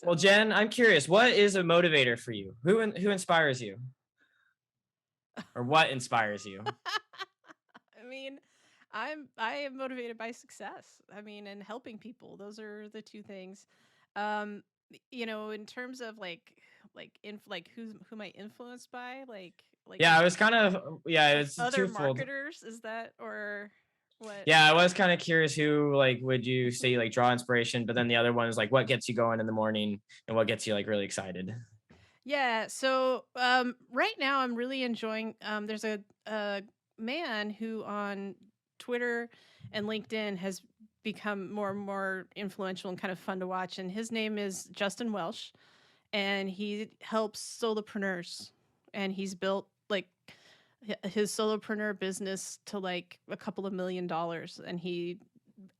Well, So, Jen, I'm curious. What is a motivator for you? Who inspires you, or what inspires you? I mean, I am motivated by success. I mean, and helping people. Those are the two things. Um, in terms of like who am I influenced by? Like Yeah, in I was kind of yeah, like it's other twofold. marketers, is that or what? Yeah, I was kind of curious who like would you say like draw inspiration, but then the other one is like what gets you going in the morning and what gets you like really excited. Yeah, so right now I'm really enjoying there's a man who on Twitter and LinkedIn has become more and more influential and kind of fun to watch, and his name is Justin Welsh, and he helps solopreneurs, and he's built like his solopreneur business to like a couple of $1 million,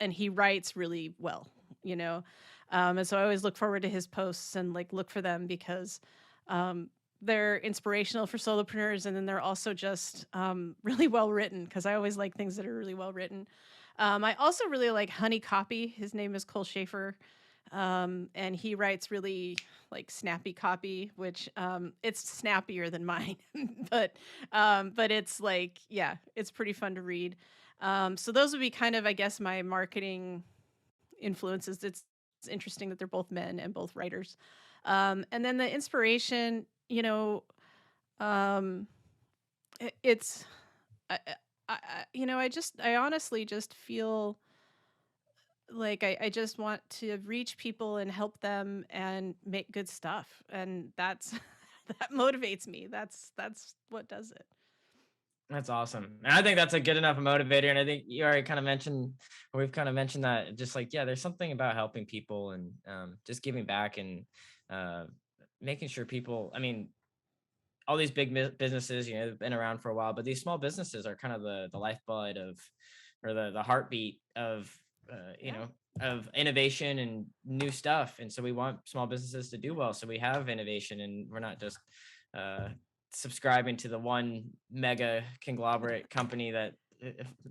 and he writes really well, you know. And so I always look forward to his posts and like look for them because um, they're inspirational for solopreneurs, and then they're also just really well written because I always like things that are really well written. I also really like Honey Copy. His name is Cole Schaefer. And he writes really like snappy copy, which it's snappier than mine, but it's like, yeah, it's pretty fun to read. So those would be kind of, I guess, my marketing influences. It's interesting that they're both men and both writers. And then the inspiration, um, it's, I honestly just feel like I just want to reach people and help them and make good stuff. And that's, that motivates me. That's what does it. That's awesome. And I think that's a good enough motivator. And I think you already kind of mentioned, or we've kind of mentioned that just like, yeah, there's something about helping people and just giving back and uh, making sure people, I mean, all these big businesses, they've been around for a while, but these small businesses are kind of the lifeblood of, or the heartbeat of, Yeah. of innovation and new stuff. And so we want small businesses to do well. So we have innovation, and we're not just uh, subscribing to the one mega conglomerate company that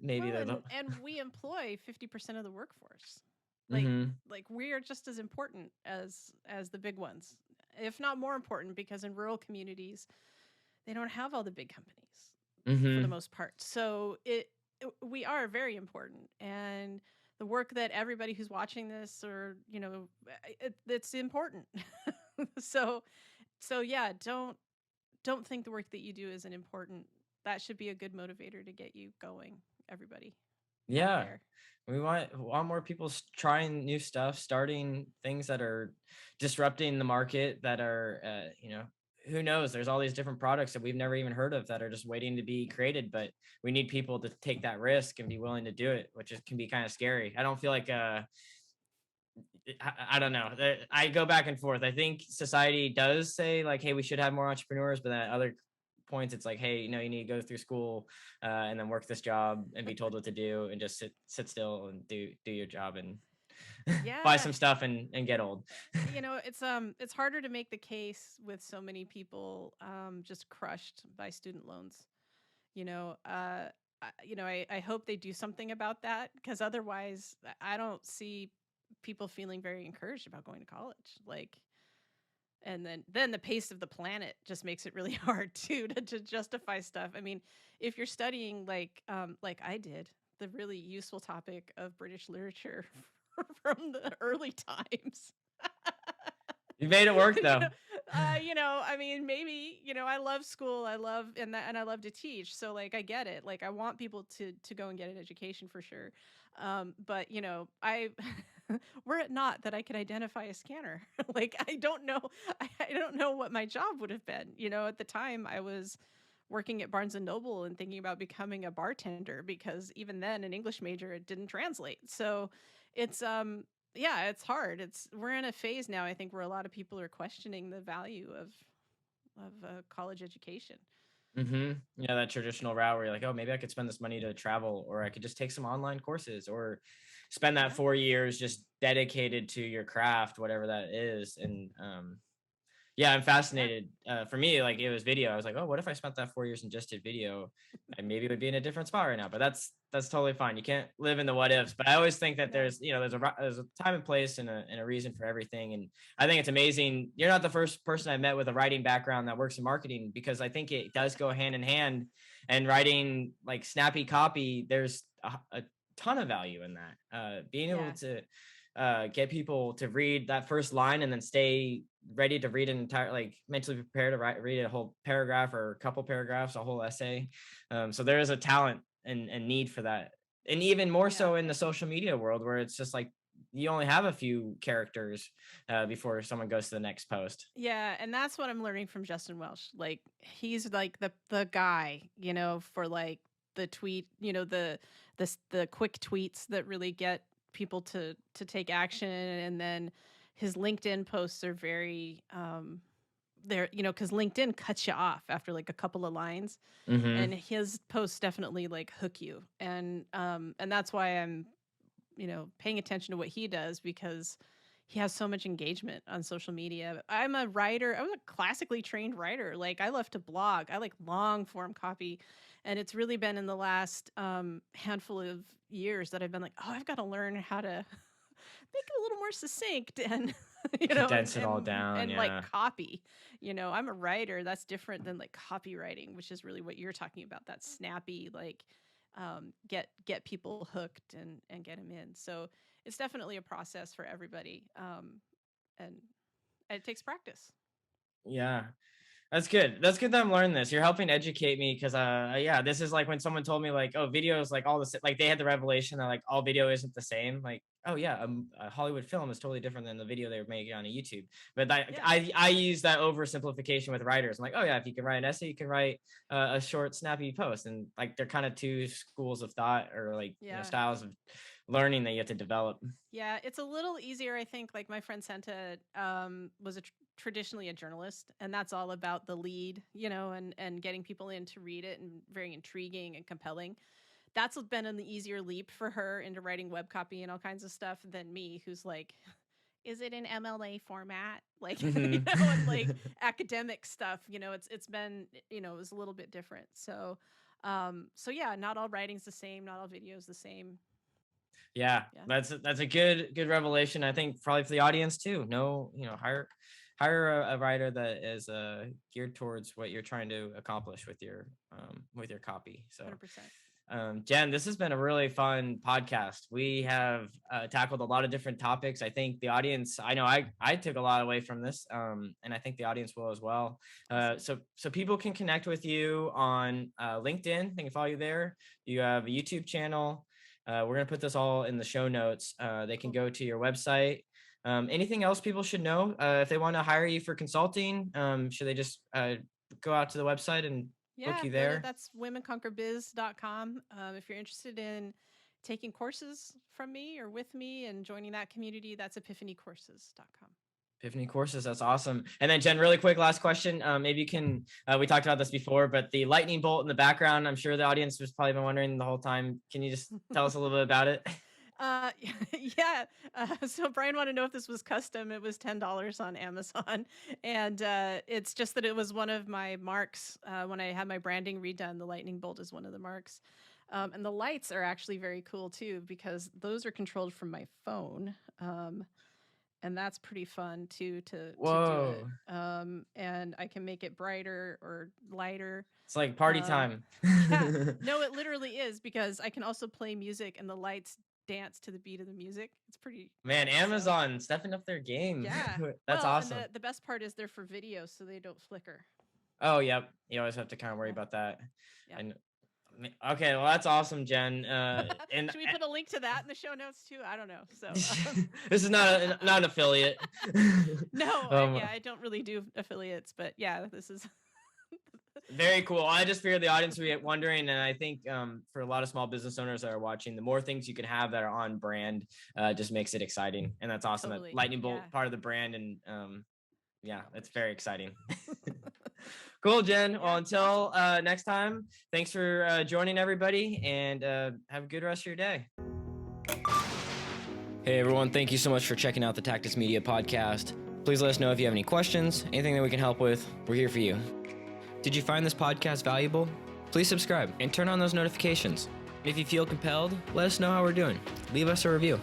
maybe Well, they're the. and we employ 50% of the workforce. Like Hmm. like we are just as important as the big ones. if not more important, because in rural communities, they don't have all the big companies for the Mm-hmm. most part. So we are very important, and the work that everybody who's watching this, or it's important. so yeah, don't think the work that you do isn't important. That should be a good motivator to get you going, everybody out Yeah. there. We want more people trying new stuff, starting things that are disrupting the market, that are, who knows? There's all these different products that we've never even heard of that are just waiting to be created, but we need people to take that risk and be willing to do it, which can be kind of scary. I don't feel like, I don't know. I go back and forth. I think society does say like, hey, we should have more entrepreneurs, but then at other points, it's like, hey, you need to go through school and then work this job and be told what to do and just sit still and do your job and buy Yeah. some stuff and get old. It's harder to make the case with so many people just crushed by student loans. You know, I hope they do something about that, because otherwise I don't see people feeling very encouraged about going to college. Like, and then the pace of the planet just makes it really hard too to justify stuff. I mean, if you're studying like I did, the really useful topic of British literature from the early times. You made it work you though. know, I mean, maybe, I love school, I love and I love to teach. So like, I get it. Like, I want people to go and get an education for sure. But I were it not that I could identify a scanner, like I don't know, I don't know what my job would have been. At the time I was working at Barnes and Noble and thinking about becoming a bartender, because even then, an English major, it didn't translate. So it's yeah, it's hard. We're in a phase now, I think, where a lot of people are questioning the value of college education. Yeah, that traditional route where you're like, oh, maybe I could spend this money to travel, or I could just take some online courses, or spend that Yeah. 4 years just dedicated to your craft, whatever that is. And yeah, I'm Yeah. fascinated. For me, like it was video. I was like, oh, what if I spent that 4 years and just did video? And maybe it would be in a different spot right now. But that's totally fine. You can't live in the what ifs. But I always think that No. there's a time and place and a reason for everything. And I think it's amazing. You're not the first person I met with a writing background that works in marketing, because I think it does go hand in hand. And writing like snappy copy, there's a ton of value in that. Being able Yeah. to get people to read that first line and then stay ready to read an entire, like mentally prepared to read a whole paragraph or a couple paragraphs, a whole essay. So there is a talent and need for that. And even more Yeah. so in the social media world, where it's just like you only have a few characters before someone goes to the next post. Yeah, and that's what I'm learning from Justin Welsh. Like, he's like the guy, for like the tweet, the quick tweets that really get people to take action. And then his LinkedIn posts are very they're, because LinkedIn cuts you off after like a couple of lines, Mm-hmm. and his posts definitely like hook you. And that's why I'm, paying attention to what he does, because he has so much engagement on social media. I'm a writer. I was a classically trained writer. Like, I love to blog. I like long form copy. And it's really been in the last handful of years that I've been like, oh, I've got to learn how to make it a little more succinct, and Condense it all down. and like Yeah. copy. I'm a writer. That's different than like copywriting, which is really what you're talking about. That snappy, like, get people hooked and get them in. So it's definitely a process for everybody, and it takes practice. Yeah. That's good. That's good that I'm learning this. You're helping educate me, because yeah, this is like when someone told me like, oh, video is like all the like they had the revelation that like all video isn't the same. Like, oh yeah, a Hollywood film is totally different than the video they were making on a YouTube. But Yeah. I use that oversimplification with writers. I'm like, oh yeah, if you can write an essay, you can write a short, snappy post, and like they're kind of two schools of thought, or like Yeah. styles of learning that you have to develop. Yeah, it's a little easier, I think. Like, my friend Santa was traditionally a journalist, and that's all about the lead, and getting people in to read it, and very intriguing and compelling. That's been an easier leap for her into writing web copy and all kinds of stuff than me, who's like, is it in MLA format? Like, Hmm. and like academic stuff. It's been, it was a little bit different. So yeah, not all writing's the same, not all video's the same. Yeah, Yeah. that's a good revelation. I think probably for the audience too. No, hire. hire a writer that is geared towards what you're trying to accomplish with your copy. So 100%. Jen, this has been a really fun podcast. We have tackled a lot of different topics. I think the audience, I know I took a lot away from this, and I think the audience will as well. So people can connect with you on LinkedIn. They can follow you there. You have a YouTube channel. We're going to put this all in the show notes. They can go to your website. Anything else people should know if they want to hire you for consulting? Should they just go out to the website and book you there? That's womenconquerbiz.com. If you're interested in taking courses from me or with me and joining that community, that's epiphanycourses.com. Epiphany Courses, that's awesome. And then Jen, really quick, last question. Maybe you can, we talked about this before, but the lightning bolt in the background, I'm sure the audience was probably been wondering the whole time. Can you just tell us a little bit about it? Yeah. So Brian wanted to know if this was custom. It was $10 on Amazon. And it's just that it was one of my marks when I had my branding redone. The lightning bolt is one of the marks. And the lights are actually very cool too, because those are controlled from my phone. And that's pretty fun too to do it. And I can make it brighter or lighter. It's like party time. Yeah. No, it literally is, because I can also play music and the lights dance to the beat of the music. It's pretty. Man, Amazon stepping up their game. Yeah. That's awesome. And the best part is they're for video, so they don't flicker. Oh, yep. You always have to kind of worry about that. Yeah. Okay, well, that's awesome, Jen. And should we put a link to that in the show notes too? I don't know. So this is not an affiliate. No, I don't really do affiliates, but yeah, this is very cool. I just figured the audience would be wondering, and I think for a lot of small business owners that are watching, the more things you can have that are on brand just makes it exciting, and that's awesome. Totally. That lightning bolt part of the brand, and it's very exciting. Cool, Jen. Well, until next time, thanks for joining everybody, and have a good rest of your day. Hey, everyone. Thank you so much for checking out the Tactus Media podcast. Please let us know if you have any questions, anything that we can help with. We're here for you. Did you find this podcast valuable? Please subscribe and turn on those notifications. If you feel compelled, let us know how we're doing. Leave us a review.